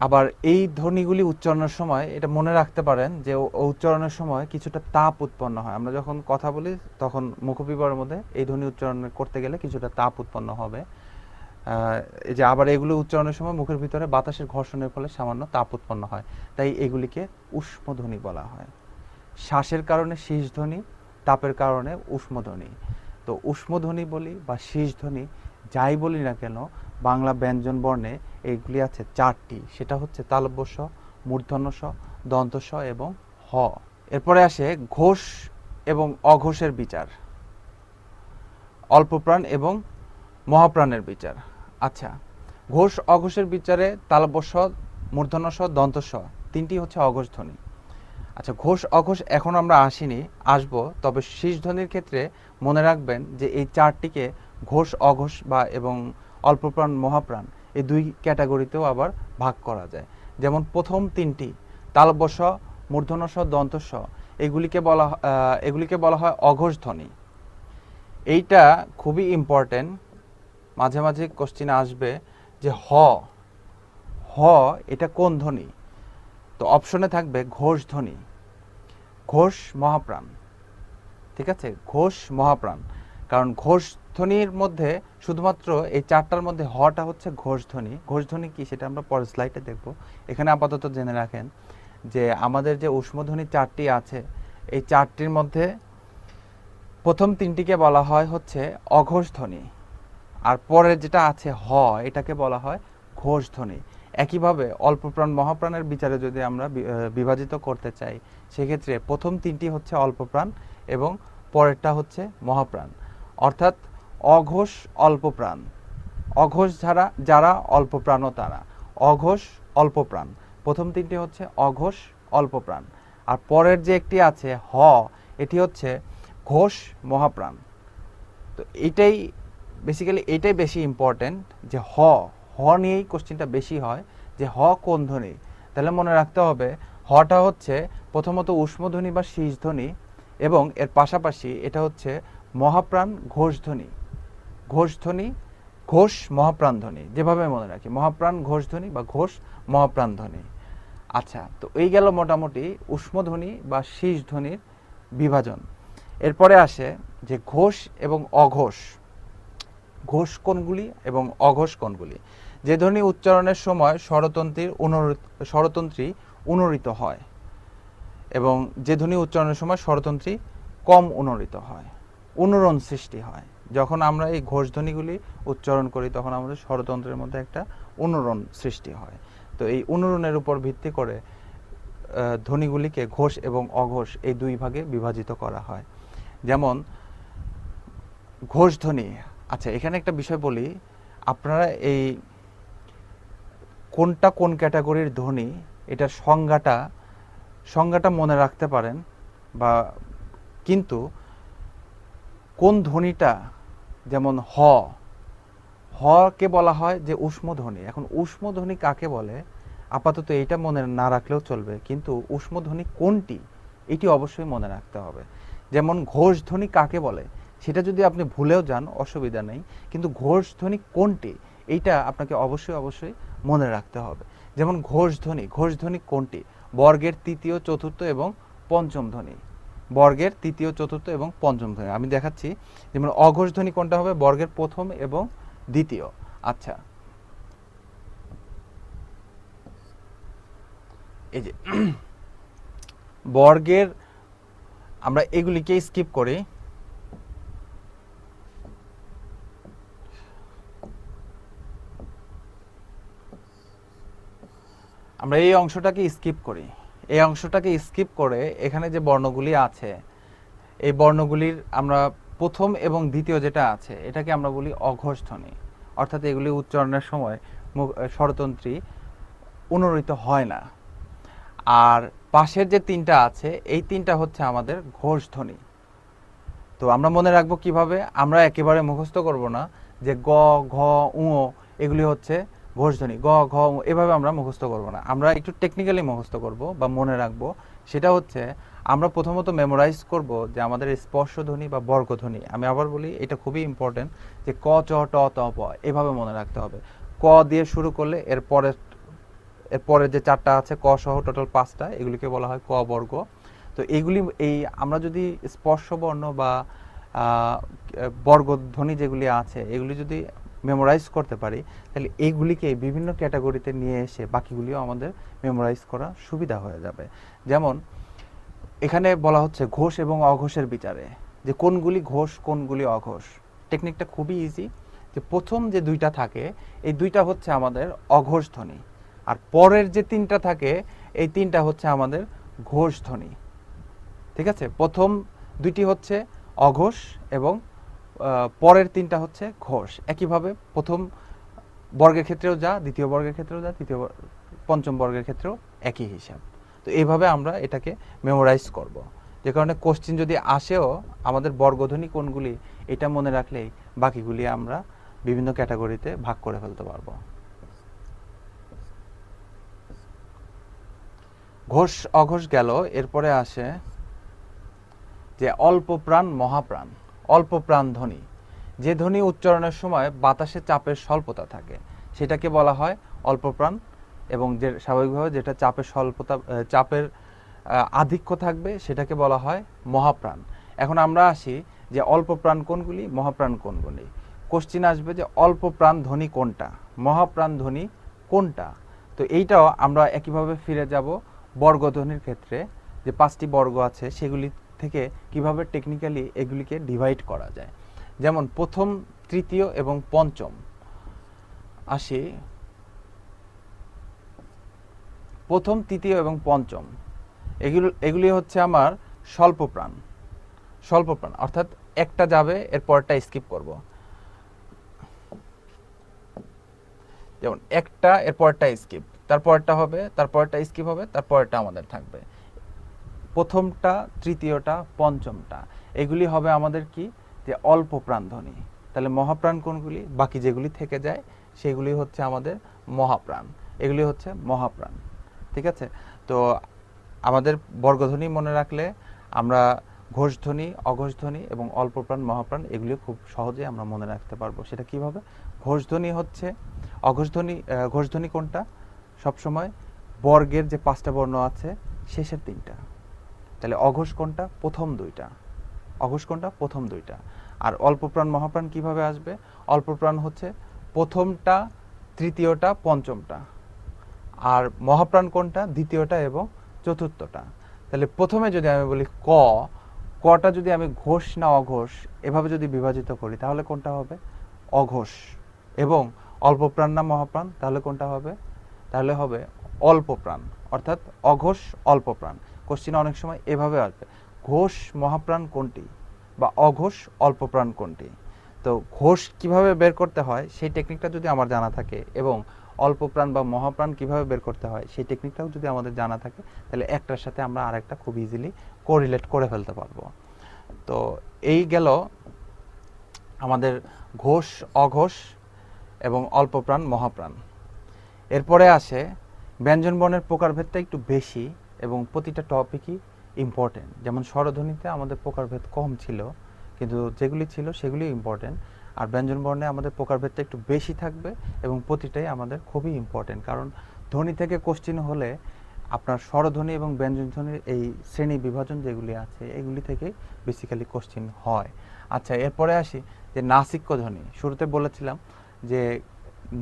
আবার এই ধ্বনিগুলি উচ্চারণের সময় এটা মনে রাখতে পারেন যে উচ্চারণের সময় কিছুটা তাপ উৎপন্ন হয়। আমরা যখন কথা বলি তখন মুখবিবরের মধ্যে এই ধ্বনি উচ্চারণ করতে গেলে কিছুটা তাপ উৎপন্ন হবে। এই যে আবার এগুলো উচ্চারণের সময় মুখের ভিতরে বাতাসের ঘর্ষণের ফলে সামান্য তাপ উৎপন্ন হয়, তাই এগুলিকে ঊষ্মধ্বনি বলা হয়। শ্বাসের কারণে শীর্ষধ্বনি, তাপের কারণে ঊষ্মধ্বনি। তো ঊষ্মধ্বনি বলি বা শীর্ষধ্বনি যাই বলি না কেন, বাংলা ব্যঞ্জন বর্ণে এইগুলি আছে 4টি, সেটা হচ্ছে তালব্য স, মূর্ধন্য স, দন্ত স এবং হ। এরপরে আসে ঘোষ এবং অঘোষের বিচার, অল্পপ্রাণ এবং মহাপ্রাণের বিচার। আচ্ছা, ঘোষ অঘোষের বিচারে তালব্য স, মূর্ধন্য স, দন্ত স 3টি হচ্ছে অঘোষ ধ্বনি। আচ্ছা, ঘোষ অঘোষ এখন আমরা আসবো, তবে শীর্ষধ্বনির ক্ষেত্রে মনে রাখবেন যে এই 4টিকে ঘোষ অঘোষ বা এবং অল্পপ্রাণ মহাপ্রাণ এই 2 ক্যাটাগরিতেও আবার ভাগ করা যায়। যেমন প্রথম 3টি তালব্য স, মূর্ধন্য স, দন্ত স এগুলিকে বলা হয় অঘোষ ধ্বনি। এইটা খুবই ইম্পর্টেন্ট, মাঝে মাঝে কোশ্চিনে আসবে যে হ হ এটা কোন ধ্বনি? তো অপশনে থাকবে ঘোষ ধ্বনি, ঘোষ মহাপ্রাণ। ঠিক আছে, ঘোষ মহাপ্রাণ, কারণ ঘোষ ধ্বনির মধ্যে শুধুমাত্র এই 4টার মধ্যে হটা হচ্ছে ঘোষ ধ্বনি। ঘোষ ধ্বনি কি সেটা আমরা পরের স্লাইডে দেখব। এখানে আপাতত জেনে রাখেন যে আমাদের যে ঊষ্মধ্বনি 4টি আছে, এই 4টির মধ্যে প্রথম 3টিকে বলা হয় হচ্ছে অঘোষ ধ্বনি, আর পরের যেটা আছে হ এটাকে বলা হয় ঘোষ ধ্বনি। একইভাবে অল্পপ্রাণ মহাপ্রাণের বিচারে যদি আমরা বিভাজিত করতে চাই, সেক্ষেত্রে প্রথম 3টি হচ্ছে অল্পপ্রাণ এবং পরেরটা হচ্ছে মহাপ্রাণ, অর্থাৎ অঘোষ অল্পপ্রাণ। অঘোষ যারা অল্পপ্রাণও তারা, অঘোষ অল্পপ্রাণ। প্রথম 3টি হচ্ছে অঘোষ অল্পপ্রাণ, আর পরের যে একটি আছে হ, এটি হচ্ছে ঘোষ মহাপ্রাণ। তো এইটাই বেশি ইম্পর্টেন্ট যে হ নিয়েই কোশ্চেনটা বেশি হয় যে হ কোন ধ্বনি। তাহলে মনে রাখতে হবে হটা হচ্ছে প্রথমত ঊষ্মধ্বনি বা শীর্ষধ্বনি, এবং এর পাশাপাশি এটা হচ্ছে মহাপ্রাণ ঘোষ ধ্বনি। ঘোষ ধ্বনি, ঘোষ মহাপ্রাণ ধ্বনি, যেভাবে মনে রাখি মহাপ্রাণ ঘোষ ধ্বনি বা ঘোষ মহাপ্রাণ ধ্বনি। আচ্ছা, তো এই গেল মোটামুটি ঊষ্মধ্বনি বা শীর্ষধ্বনির বিভাজন। এরপরে আসে যে ঘোষ এবং অঘোষ। ঘোষ কোনগুলি এবং অঘোষ কোনগুলি? যে ধ্বনি উচ্চারণের সময় স্বরতন্ত্রী অনুরিত হয় এবং যে ধ্বনি উচ্চারণের সময় স্বরতন্ত্রী কম অনুরিত হয়, অনুরণ সৃষ্টি হয়। যখন আমরা এই ঘোষ ধ্বনিগুলি উচ্চারণ করি তখন আমাদের স্বরতন্ত্রের মধ্যে একটা অনুরণ সৃষ্টি হয়। তো এই অনুরণের উপর ভিত্তি করে ধ্বনিগুলিকে ঘোষ এবং অঘোষ এই 2 ভাগে বিভাজিত করা হয়। যেমন ঘোষ ধ্বনি। আচ্ছা, এখানে একটা বিষয় বলি, আপনারা এই কোনটা কোন ক্যাটাগরির ধ্বনি এটার সংজ্ঞাটা মনে রাখতে পারেন, বা কিন্তু কোন ধ্বনিটা, যেমন কে বলা হয় যে ঊষ্মধ্বনি। এখন ঊষ্মধ্বনি কাকে বলে আপাতত এইটা মনে না রাখলেও চলবে, কিন্তু ঊষ্মধ্বনি কোনটি এটি অবশ্যই মনে রাখতে হবে। যেমন ঘোষ ধ্বনি কাকে বলে সেটা যদি আপনি ভুলেও যান অসুবিধা নেই, কিন্তু ঘোষ ধ্বনি কোনটি এইটা আপনাকে অবশ্যই মনে রাখতে হবে। যেমন ঘোষ ধ্বনি কোনটি? বর্গের তৃতীয়, চতুর্থ এবং পঞ্চম ধ্বনি। বর্গের তৃতীয়, চতুর্থ এবং পঞ্চম ধ্বনি আমি দেখাচ্ছি। যেমন অঘোষ ধ্বনি কোনটা হবে? বর্গের প্রথম এবং দ্বিতীয়। আচ্ছা, এই যে বর্গের, আমরা এগুলিকে স্কিপ করি। আমরা এই অংশটাকে স্কিপ করে এখানে যে বর্ণগুলি আছে এই বর্ণগুলির আমরা প্রথম এবং দ্বিতীয় যেটা আছে এটাকে আমরা বলি অঘোষ ধ্বনি, অর্থাৎ এগুলি উচ্চারণের সময় স্বরতন্ত্রী অনুরিত হয় না। আর পাশের যে 3টা আছে এই 3টা হচ্ছে আমাদের ঘোষ ধ্বনি। তো আমরা মনে রাখবো কিভাবে? আমরা একেবারে মুখস্থ করব না যে গ, ঘ, উ এগুলি হচ্ছে ঘোষধ্বনি, গ, ঘ, উ এভাবে আমরা মুখস্থ করব না। আমরা একটু টেকনিক্যালি মুখস্থ করব বা মনে রাখবো। সেটা হচ্ছে আমরা প্রথমত মেমোরাইজ করব যে আমাদের স্পর্শধ্বনি বা বর্গধ্বনি। আমি আবার বলি, এটা খুবই ইম্পর্টেন্ট যে ক, চ, ট, ত, প এভাবে মনে রাখতে হবে। ক দিয়ে শুরু করলে এরপরে যে 4টা আছে ক সহ টোটাল 5টা, এগুলিকে বলা হয় ক বর্গ। তো এইগুলি আমরা যদি স্পর্শ বর্ণ বা বর্গধ্বনি যেগুলি আছে এগুলি যদি মেমোরাইজ করতে পারি, তাহলে এইগুলিকে বিভিন্ন ক্যাটাগরিতে নিয়ে এসে বাকিগুলিও আমাদের মেমোরাইজ করা সুবিধা হয়ে যাবে। যেমন এখানে বলা হচ্ছে ঘোষ এবং অঘোষের বিচারে, যে কোনগুলি ঘোষ কোনগুলি অঘোষ। টেকনিকটা খুবই ইজি, যে প্রথম যে 2টা থাকে এই 2টা হচ্ছে আমাদের অঘোষ ধ্বনি, আর পরের যে 3টা থাকে এই 3টা হচ্ছে আমাদের ঘোষ ধ্বনি। ঠিক আছে, প্রথম 2টি হচ্ছে অঘোষ এবং পরের 3টা হচ্ছে ঘোষ। একইভাবে প্রথম বর্গের ক্ষেত্রেও যা, দ্বিতীয় বর্গের ক্ষেত্রেও যা, পঞ্চম বর্গের ক্ষেত্রেও একই হিসাব। তো এইভাবে আমরা এটাকে মেমোরাইজ করব, যে কারণে কোশ্চিন যদি আসেও আমাদের বর্গধ্বনি কোনগুলি এটা মনে রাখলেই বাকিগুলি আমরা বিভিন্ন ক্যাটাগরিতে ভাগ করে ফেলতে পারবো। ঘোষ অঘোষ গেল, এরপরে আসে যে অল্প প্রাণ মহাপ্রাণ। অল্প প্রাণ ধ্বনি, যে ধ্বনি উচ্চারণের সময় বাতাসে চাপের স্বল্পতা থাকে সেটাকে বলা হয় অল্প প্রাণ, এবং যে স্বাভাবিকভাবে যেটা চাপের আধিক্য থাকবে সেটাকে বলা হয় মহাপ্রাণ। এখন আমরা আসি যে অল্প প্রাণ কোনগুলি, মহাপ্রাণ কোনগুলি। কোশ্চিন আসবে যে অল্প প্রাণ ধ্বনি কোনটা, মহাপ্রাণ ধ্বনি কোনটা। তো এইটাও আমরা একইভাবে ফিরে যাব বর্গধ্বনির ক্ষেত্রে, যে 5টি বর্গ আছে সেগুলি থেকে কিভাবে টেকনিক্যালি এগুলিকে ডিভাইড করা যায়। যেমন প্রথম, তৃতীয় এবং পঞ্চম আসি। প্রথম, তৃতীয় এবং পঞ্চম এগুলি হচ্ছে আমার স্বল্পপ্রাণ। স্বল্পপ্রাণ অর্থাৎ একটা যাবে এর পরটা স্কিপ করব। যেমন একটা এর পরটা স্কিপ, তারপরটা হবে, তারপরটা স্কিপ হবে, তারপরটা আমাদের থাকবে। প্রথমটা, তৃতীয়টা, পঞ্চমটা এগুলি হবে আমাদের কি, যে অল্প প্রাণ ধ্বনি। তাহলে মহাপ্রাণ কোনগুলি, বাকি যেগুলি থেকে যায় সেগুলি হচ্ছে আমাদের মহাপ্রাণ। এগুলি হচ্ছে মহাপ্রাণ। ঠিক আছে, তো আমাদের বর্গধ্বনি মনে রাখলে আমরা ঘোষধ্বনি, অঘোষধ্বনি এবং অল্প প্রাণ, মহাপ্রাণ এগুলি খুব সহজে আমরা মনে রাখতে পারবো। সেটা কিভাবে? ঘোষধ্বনি হচ্ছে ঘোষধ্বনি কোনটা, সবসময় বর্গের যে 5টা বর্ণ আছে শেষের 3টা। তাহলে অঘোষ কোনটা, প্রথম 2টা। অঘোষ কোনটা, প্রথম 2টা। আর অল্প প্রাণ মহাপ্রাণ কিভাবে আসবে? অল্প প্রাণ হচ্ছে প্রথমটা, তৃতীয়টা, পঞ্চমটা। আর মহাপ্রাণ কোনটা, দ্বিতীয়টা এবং চতুর্থটা। তাহলে প্রথমে যদি আমি বলি কটা যদি আমি ঘোষ না অঘোষ এভাবে যদি বিভাজিত করি তাহলে কোনটা হবে? অঘোষ। এবং অল্প প্রাণ না মহাপ্রাণ, তাহলে কোনটা হবে? তাহলে হবে অল্প প্রাণ, অর্থাৎ অঘোষ অল্প প্রাণ। কোশ্চিন অনেক সময় এভাবে আসবে, ঘোষ মহাপ্রাণ কোনটি বা অঘোষ অল্প প্রাণ কোনটি। তো ঘোষ কিভাবে বের করতে হয় সেই টেকনিকটা যদি আমার জানা থাকে, এবং অল্প প্রাণ বা মহাপ্রাণ কিভাবে বের করতে হয় সেই টেকনিকটাও যদি আমাদের জানা থাকে, তাহলে একটার সাথে আমরা আরেকটা খুব ইজিলি কোরিলেট করে ফেলতে পারবো। তো এই গেল আমাদের ঘোষ, অঘোষ এবং অল্প প্রাণ, মহাপ্রাণ। এরপরে আসে ব্যঞ্জন বর্ণের প্রকারভেদটা একটু বেশি এবং প্রতিটা টপিকই ইম্পর্টেন্ট। যেমন স্বরধ্বনিতে আমাদের প্রকারভেদ কম ছিল, কিন্তু যেগুলি ছিল সেগুলি ইম্পর্টেন্ট। আর ব্যঞ্জন বর্ণে আমাদের প্রকারভেদটা একটু বেশি থাকবে এবং প্রতিটাই আমাদের খুবই ইম্পর্টেন্ট, কারণ ধ্বনি থেকে কোশ্চিন হলে আপনার স্বরধ্বনি এবং ব্যঞ্জন ধ্বনির এই শ্রেণী বিভাজন যেগুলি আছে এগুলি থেকে বেসিক্যালি কোশ্চিন হয়। আচ্ছা, এরপরে আসি যে নাসিক্য ধ্বনি। শুরুতে বলেছিলাম যে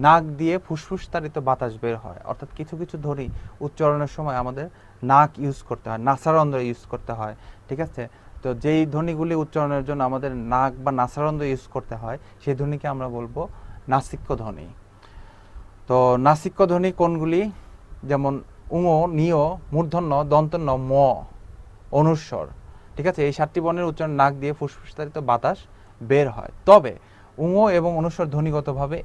নাক দিয়ে ফুসফুস তাড়িত বাতাস বের হয়, অর্থাৎ কিছু কিছু ধ্বনি উচ্চারণের সময় আমাদের নাক ইউজ করতে হয়, নাসারন্ধ্র ইউজ করতে হয়। ঠিক আছে, তো যেই ধ্বনিগুলি উচ্চারণের জন্য আমাদের নাক বা নাসারন্ধ্র ইউজ করতে হয় সেই ধ্বনিকে আমরা বলবো নাসিক্য ধ্বনি। তো নাসিক্য ধ্বনি কোনগুলি? যেমন উঙ, নিয়, মূর্ধন্য, দন্তন্য, ম, অনুস্বর। ঠিক আছে, এই 7টি বর্ণের উচ্চারণ নাক দিয়ে ফুসফুস তাড়িত বাতাস বের হয়। তবে উঙ এবং অনুস্বর ধ্বনিগতভাবে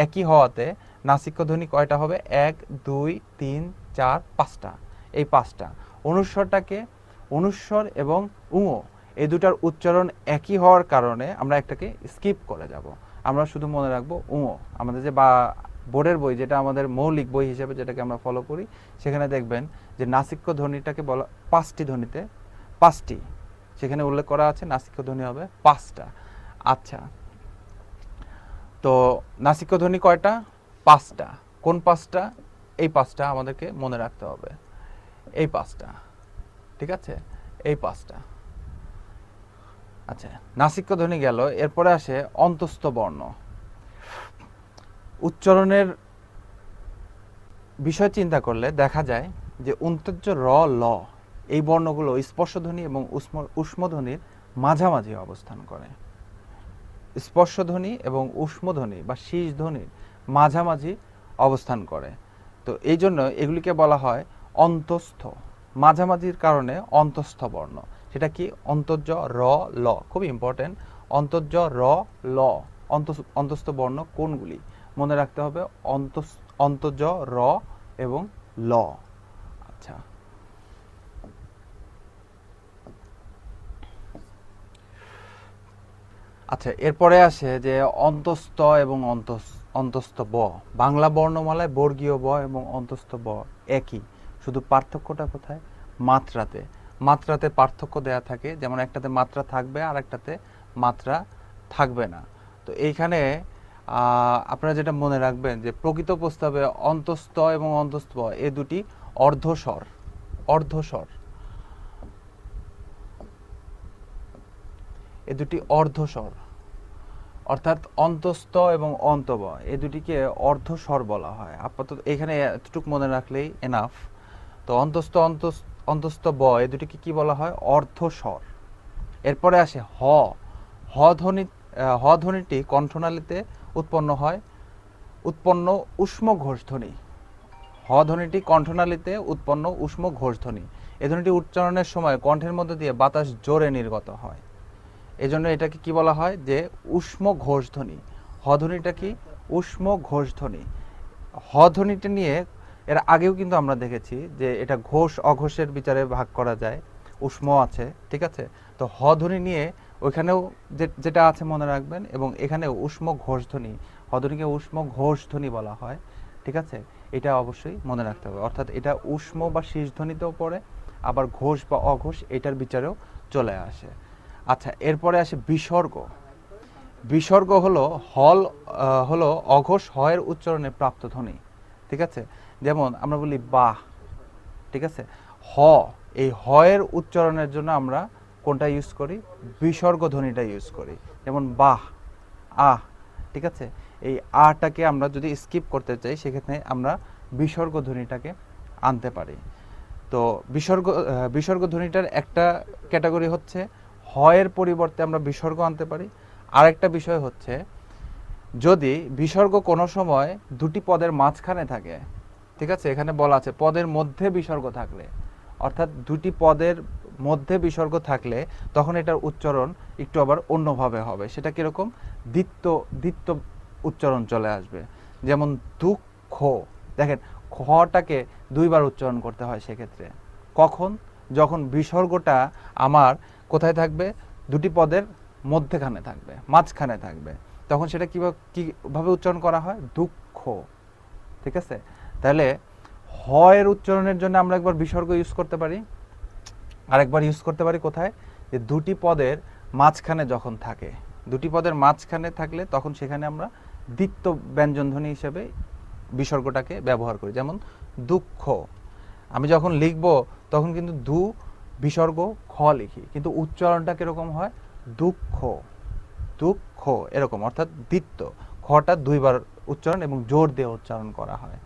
একই হওয়াতে নাসিক্য ধ্বনি কয়টা হবে? 1, 2, 3, 4, 5টা। এই 5টা। অনুস্বরটাকে অনুস্বর এবং উঙ এই দুটার উচ্চারণ একই হওয়ার কারণে আমরা একটাকে স্কিপ করে যাব। আমরা শুধু মনে রাখবো উঙ। আমাদের যে বা বোর্ডের বই, যেটা আমাদের মৌলিক বই হিসেবে যেটাকে আমরা ফলো করি, সেখানে দেখবেন যে নাসিক্য ধ্বনিটাকে বলা 5টি ধ্বনিতে 5টি, সেখানে উল্লেখ করা আছে নাসিক্য ধ্বনি হবে 5টা। আচ্ছা, তো নাসিক্য ধ্বনি কয়টা? 5টা। কোন 5টা? এই 5টা আমাদেরকে মনে রাখতে হবে, এই 5টা, ঠিক আছে, এই 5টা। আচ্ছা, নাসিক্য ধ্বনি গেল, এরপরে আসে অন্তস্থ বর্ণ। উচ্চারণের বিষয় চিন্তা করলে দেখা যায় যে উন্তর্য র ল এই বর্ণগুলো স্পর্শধ্বনি এবং ঊষ্মধ্বনির মাঝামাঝি অবস্থান করে। স্পর্শধ্বনি এবং ঊষ্মধ্বনি বা শীষ ধ্বনির মাঝামাঝি অবস্থান করে। তো এই জন্য এগুলিকে বলা হয় অন্তস্থ। মাঝামাঝির কারণে অন্তস্থ বর্ণ। সেটা কি? অন্তর্য র ল, খুব ইম্পর্টেন্ট। অন্তর্য র ল, অন্তস্থ বর্ণ কোনগুলি মনে রাখতে হবে? অন্তর্য র এবং ল। আচ্ছা, আচ্ছা, এরপরে আসে যে অন্তস্থ এবং অন্তস্থ ব। বাংলা বর্ণমালায় বর্গীয় ব এবং অন্তস্থ ব একই, শুধু পার্থক্যটা কোথায়? মাত্রাতে। মাত্রাতে পার্থক্য দেয়া থাকে, যেমন একটাতে মাত্রা থাকবে আর একটাতে মাত্রা থাকবে না। তো এইখানে আপনারা যেটা মনে রাখবেন যে প্রকৃত প্রস্তাবে অন্তস্থ এবং অন্তস্থ ব এ দুটি অর্ধস্বর। অর্ধস্বর, এ দুটি অর্ধস্বর, অর্থাৎ অন্তস্থ এবং অন্তব এই দুটিকে অর্ধস্বর বলা হয়। আপাতত এখানে এতটুকু মনে রাখলেই এনাফ। তো অন্তস্থ অন্তস্থ ব এই দুটিকে কি বলা হয়? অর্ধস্বর। এরপরে আসে হ। হ ধ্বনিটি কণ্ঠনালীতে উৎপন্ন ঊষ্ম ঘোষধ্বনি। হ ধ্বনিটি কণ্ঠনালীতে উৎপন্ন ঊষ্ম ঘোষধ্বনি। এই ধ্বনিটি উচ্চারণের সময় কণ্ঠের মধ্যে দিয়ে বাতাস জোরে নির্গত হয়। এজন্য এটাকে কি বলা হয়? যে ঊষ্ম ঘোষধ্বনি। হ ধ্বনিটা কি? ঊষ্ম ঘোষধ্বনি। হ ধ্বনিটা নিয়ে এর আগেও কিন্তু আমরা দেখেছি যে এটা ঘোষ অঘোষের বিচারে ভাগ করা যায়, ঊষ্ম আছে, ঠিক আছে। তো হ ধ্বনি নিয়ে ওইখানেও যেটা আছে মনে রাখবেন, এবং এখানেও ঊষ্ম ঘোষধ্বনি, হ ধ্বনিকে ঊষ্ম ঘোষধ্বনি বলা হয়, ঠিক আছে। এটা অবশ্যই মনে রাখতে হবে, অর্থাৎ এটা ঊষ্ম বা শীষ ধ্বনিতেও পড়ে, আবার ঘোষ বা অঘোষ এটার বিচারেও চলে আসে। আচ্ছা, এরপরে আসে বিসর্গ। বিসর্গ হলো অঘোষ হয়ের উচ্চারণে প্রাপ্ত ধ্বনি, ঠিক আছে। যেমন আমরা বলি বাহ, ঠিক আছে। হ, এই হয়ের উচ্চারণের জন্য আমরা কোনটা ইউজ করি? বিসর্গ ধ্বনিটা ইউজ করি। যেমন বাহ, আহ, ঠিক আছে। এই আটাকে আমরা যদি স্কিপ করতে চাই, সেক্ষেত্রে আমরা বিসর্গ ধ্বনিটাকে আনতে পারি। তো বিসর্গ ধ্বনিটার একটা ক্যাটাগরি হচ্ছে হয়ের পরিবর্তে আমরা বিসর্গ আনতে পারি। আরেকটা বিষয় হচ্ছে যদি বিসর্গ কোনো সময় দুটি পদের মাঝখানে থাকে, ঠিক আছে, এখানে বলা আছে পদের মধ্যে বিসর্গ থাকলে, অর্থাৎ দুটি পদের মধ্যে বিসর্গ থাকলে তখন এটার উচ্চারণ একটু আবার অন্যভাবে হবে। সেটা কিরকম? দ্বিত্ব উচ্চারণ চলে আসবে। যেমন দুঃখ, দেখেন খটাকে দুইবার উচ্চারণ করতে হয় সেক্ষেত্রে। কখন? যখন বিসর্গটা আমার কোথায় থাকবে? দুটি পদের মধ্যখানে থাকবে, মাঝখানে থাকবে, তখন সেটা কিভাবে উচ্চারণ করা হয়? দুঃখ, ঠিক আছে। তাহলে হয়ের উচ্চারণের জন্য আমরা একবার বিসর্গ ইউজ করতে পারি, আরেকবার ইউজ করতে পারি কোথায়? যে দুটি পদের মাঝখানে যখন থাকে, দুটি পদের মাঝখানে থাকলে তখন সেখানে আমরা দ্বিত্ব ব্যঞ্জনধ্বনি হিসেবে বিসর্গটাকে ব্যবহার করি। যেমন দুঃখ, আমি যখন লিখব তখন কিন্তু বিসর্গ খ লিখি, কিন্তু উচ্চারণটা কিরকম হয়? দুঃখ, দুঃখ, এরকম, অর্থাৎ দ্বিত্ব। খটা দুইবার উচ্চারণ এবং জোর দিয়ে উচ্চারণ করা হয়।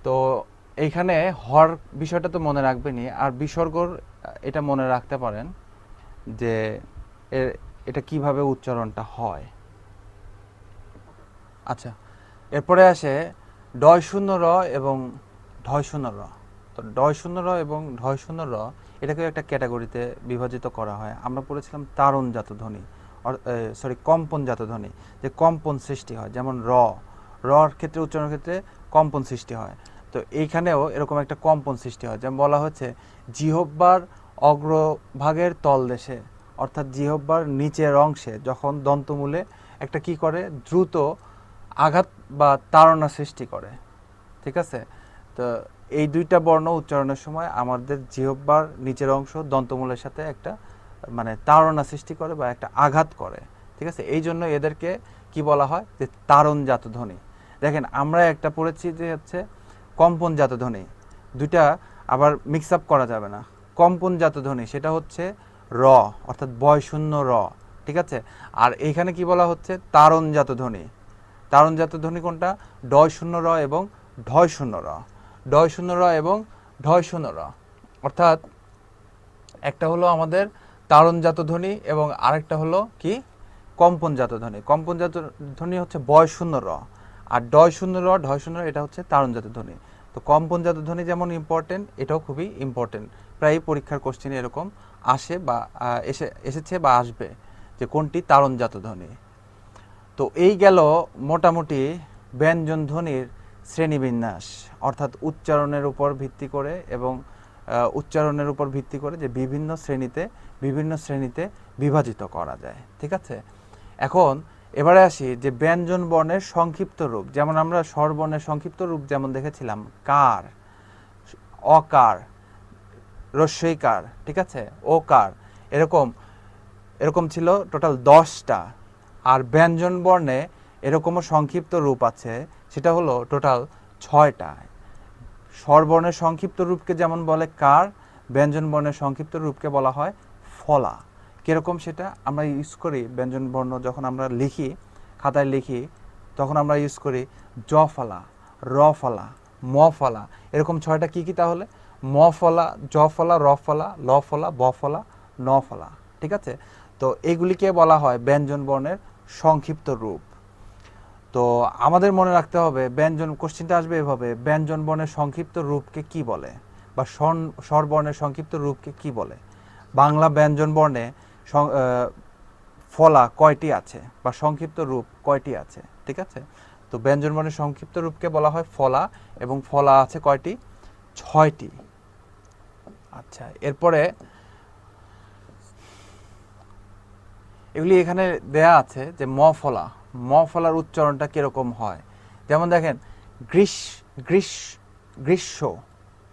তো এইখানে হর বিষয়টা তো মনে রাখবেনই, আর বিসর্গর এটা মনে রাখতে পারেন যে এটা কিভাবে উচ্চারণটা হয়। আচ্ছা, এরপরে আসে ডয় শূন্য র এবং ঢয় শূন্য র। তো ডয় শূন্য র এবং ঢয় শূন্য র এটাকে একটা ক্যাটাগরিতে বিভাজিত করা হয়। আমরা পড়েছিলাম তারণজাত ধ্বনি, কম্পনজাত ধ্বনি, যে কম্পন সৃষ্টি হয়। যেমন রর ক্ষেত্রে, উচ্চারণের ক্ষেত্রে কম্পন সৃষ্টি হয়। তো এইখানেও এরকম একটা কম্পন সৃষ্টি হয়, যেমন বলা হচ্ছে জিহ্বার অগ্রভাগের তলদেশে, অর্থাৎ জিহ্বার নিচের অংশে যখন দন্তমূলে একটা কি করে, দ্রুত আঘাত বা তাড়না সৃষ্টি করে। ঠিক আছে, তো এই দুইটা বর্ণ উচ্চারণের সময় আমাদের জিহ্বার নিচের অংশ দন্তমূলের সাথে একটা মানে তাড়না সৃষ্টি করে বা একটা আঘাত করে। ঠিক আছে, এই জন্য এদেরকে কি বলা হয়, যে তাড়নজাত ধ্বনি। দেখেন আমরা একটা পড়েছি যে হচ্ছে কম্পনজাত ধ্বনি, দুইটা আবার মিক্স আপ করা যাবে না। কম্পনজাত ধ্বনি সেটা হচ্ছে র, অর্থাৎ বয়শূন্য র। ঠিক আছে, আর এইখানে কি বলা হচ্ছে তাড়নজাত ধ্বনি। তাড়নজাত ধ্বনি কোনটা, ডয় শূন্য র এবং ঢয় শূন্য র, ডয় শূন্য র এবং ঢয় শূন্য র। অর্থাৎ একটা হলো আমাদের তাড়নজাত ধ্বনি এবং আরেকটা হলো কি কম্পনজাত ধ্বনি। কম্পনজাত ধ্বনি হচ্ছে বয় শূন্য র, আর ডয় শূন্য র ঢয় শূন্য র এটা হচ্ছে তাড়নজাত ধ্বনি। তো কম্পনজাত ধ্বনি যেমন ইম্পর্টেন্ট, এটাও খুবই ইম্পর্টেন্ট। প্রায় পরীক্ষার কোশ্চেনে এরকম আসে বা এসেছে বা আসবে যে কোনটি তাড়নজাত ধ্বনি। তো এই গেল মোটামুটি ব্যঞ্জন ধ্বনির শ্রেণীবিন্যাস, অর্থাৎ উচ্চারণের উপর ভিত্তি করে এবং উচ্চারণের উপর ভিত্তি করে যে বিভিন্ন শ্রেণীতে বিভাজিত করা যায়। ঠিক আছে, এখন এবারে আসি যে ব্যঞ্জন বর্ণের সংক্ষিপ্ত রূপ। যেমন আমরা স্বরবর্ণের সংক্ষিপ্ত রূপ যেমন দেখেছিলাম কার, অকার, রস্বইকার, ঠিক আছে, ওকার, এরকম ছিল টোটাল 10টা। আর ব্যঞ্জন বর্ণে এরকমও সংক্ষিপ্ত রূপ আছে, সেটা হলো টোটাল 6টা। স্বরবর্ণের সংক্ষিপ্ত রূপকে যেমন বলে কার, ব্যঞ্জন বর্ণের সংক্ষিপ্ত রূপকে বলা হয় ফলা। কিরকম সেটা আমরা ইউজ করি, ব্যঞ্জন বর্ণ যখন আমরা লিখি, খাতায় লিখি, তখন আমরা ইউজ করি জ ফলা, র ফলা, ম ফলা। এরকম 6টা কি কি তাহলে, ম ফলা, জ ফলা, র ফলা, ল ফলা, ব ফলা, ন ফলা। ঠিক আছে, তো এগুলিকে বলা হয় ব্যঞ্জন বর্ণের সংক্ষিপ্ত রূপ। তো আমাদের মনে রাখতে হবে, ব্যঞ্জন কোশ্চেনটা আসবে এভাবে, ব্যঞ্জন বর্ণের সংক্ষিপ্ত রূপকে কি বলে, বা স্বরবর্ণের সংক্ষিপ্ত রূপকে কি বলে। বাংলা ব্যঞ্জন বর্ণে ফলা কয়টি আছে বা সংক্ষিপ্ত রূপ কয়টি আছে। ঠিক আছে, তো ব্যঞ্জন বর্ণের সংক্ষিপ্ত রূপকে বলা হয় ফলা, এবং ফলা আছে কয়টি, 6টি। আচ্ছা, এরপরে এগুলি এখানে দেয়া আছে যে ম ফলা, ম ফলার উচ্চারণটা কিরকম হয়। যেমন দেখেন গ্রীষ্ম,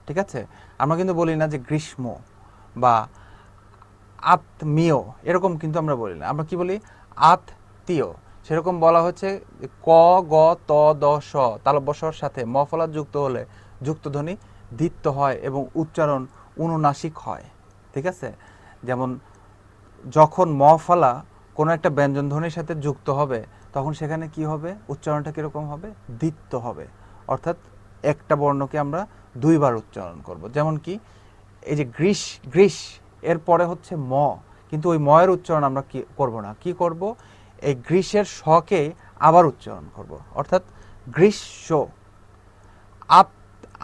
ঠিক আছে, আমরা কিন্তু বলি না যে গ্রীষ্ম বা আত্মীয়, এরকম কিন্তু আমরা বলি না, আমরা কি বলি আত্মীয়। সেরকম বলা হচ্ছে ক গ ত দ স তালব্য স্বর সাথে ম ফলা যুক্ত হলে যুক্তধ্বনি দ্বিত্ব হয় এবং উচ্চারণ অনুনাসিক হয়। ঠিক আছে, যেমন যখন ম ফলা কোনো একটা ব্যঞ্জন ধ্বনির সাথে যুক্ত হবে, তখন সেখানে কি হবে, উচ্চারণটা কিরকম হবে, দ্বিত্ব হবে। অর্থাৎ একটা বর্ণকে আমরা 2বার উচ্চারণ করব। যেমন কি এই যে গ্রীষ এর পরে হচ্ছে ম, কিন্তু ওই ময়ের উচ্চারণ আমরা কি করব না, কি করব, এই গ্রীষের শকে আবার উচ্চারণ করব। অর্থাৎ গ্রীষ্ম,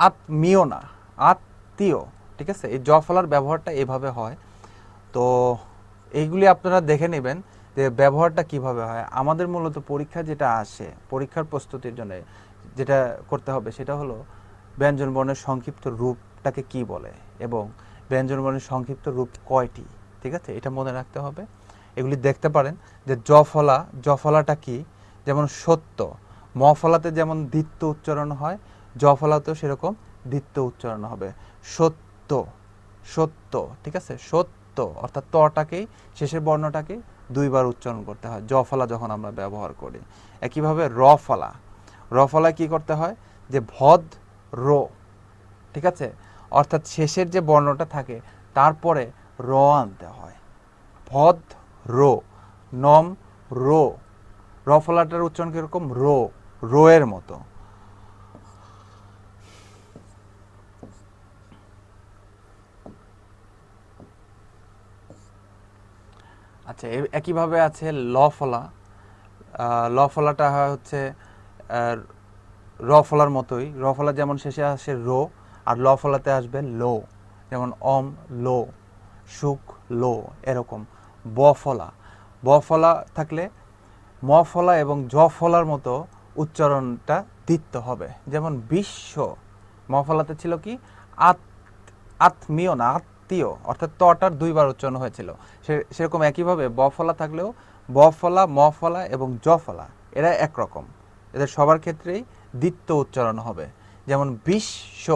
আত্মীয় না, আত্মীয়। ঠিক আছে, এই জ ফলার ব্যবহারটা এভাবে হয়। তো এইগুলি আপনারা দেখে নেবেন যে ব্যবহারটা কিভাবে হয়। আমাদের মূলত পরীক্ষা যেটা আসে, পরীক্ষার প্রস্তুতির জন্য যেটা করতে হবে সেটা হলো ব্যঞ্জন বর্ণের সংক্ষিপ্ত রূপটাকে কি বলে এবং ব্যঞ্জন বর্ণের সংক্ষিপ্ত রূপ কয়টি। ঠিক আছে, এটা মনে রাখতে হবে। এগুলি দেখতে পারেন যে জ ফলাটা কি, যেমন সত্য, ম ফলাতে যেমন দ্বিত্ব উচ্চারণ হয়, জ ফলাতেও সেরকম দ্বিত্ব উচ্চারণ হবে, সত্য, সত্য। ঠিক আছে, সত্য, অর্থাৎ তটাকেই, শেষের বর্ণটাকে 2বার উচ্চারণ করতে হয় জ ফলা যখন আমরা ব্যবহার করি। একইভাবে র ফলা কি করতে হয়, যে ভদ রো, ঠিক আছে, অর্থাৎ শেষের যে বর্ণটা থাকে তারপরে র আনতে হয়, ভদ রো, নম রো। র ফলাটার উচ্চারণ কিরকম, রো এর মতো। আচ্ছা, একইভাবে আছে ল ফলা। ল ফলাটা হচ্ছে র ফলার মতোই, র ফলা যেমন শেষে আসে রো, আর ল ফলাতে আসবে লো, যেমন অম লো, সুখ লো, এরকম। ব ফলা থাকলে ম ফলা এবং জ ফলার মতো উচ্চারণটা দ্বিত্ব হবে, যেমন মফলাতে ছিল কি আত, আত্মীয় না আত্মীয়, অর্থাৎ তটার দুইবার উচ্চারণ হয়েছিল। সেরকম একইভাবে বফলা থাকলেও বফলা, মফলা এবং জফলা এরা একরকম, এদের সবার ক্ষেত্রেই দ্বিত্ব উচ্চারণ হবে। যেমন বিশ্ব,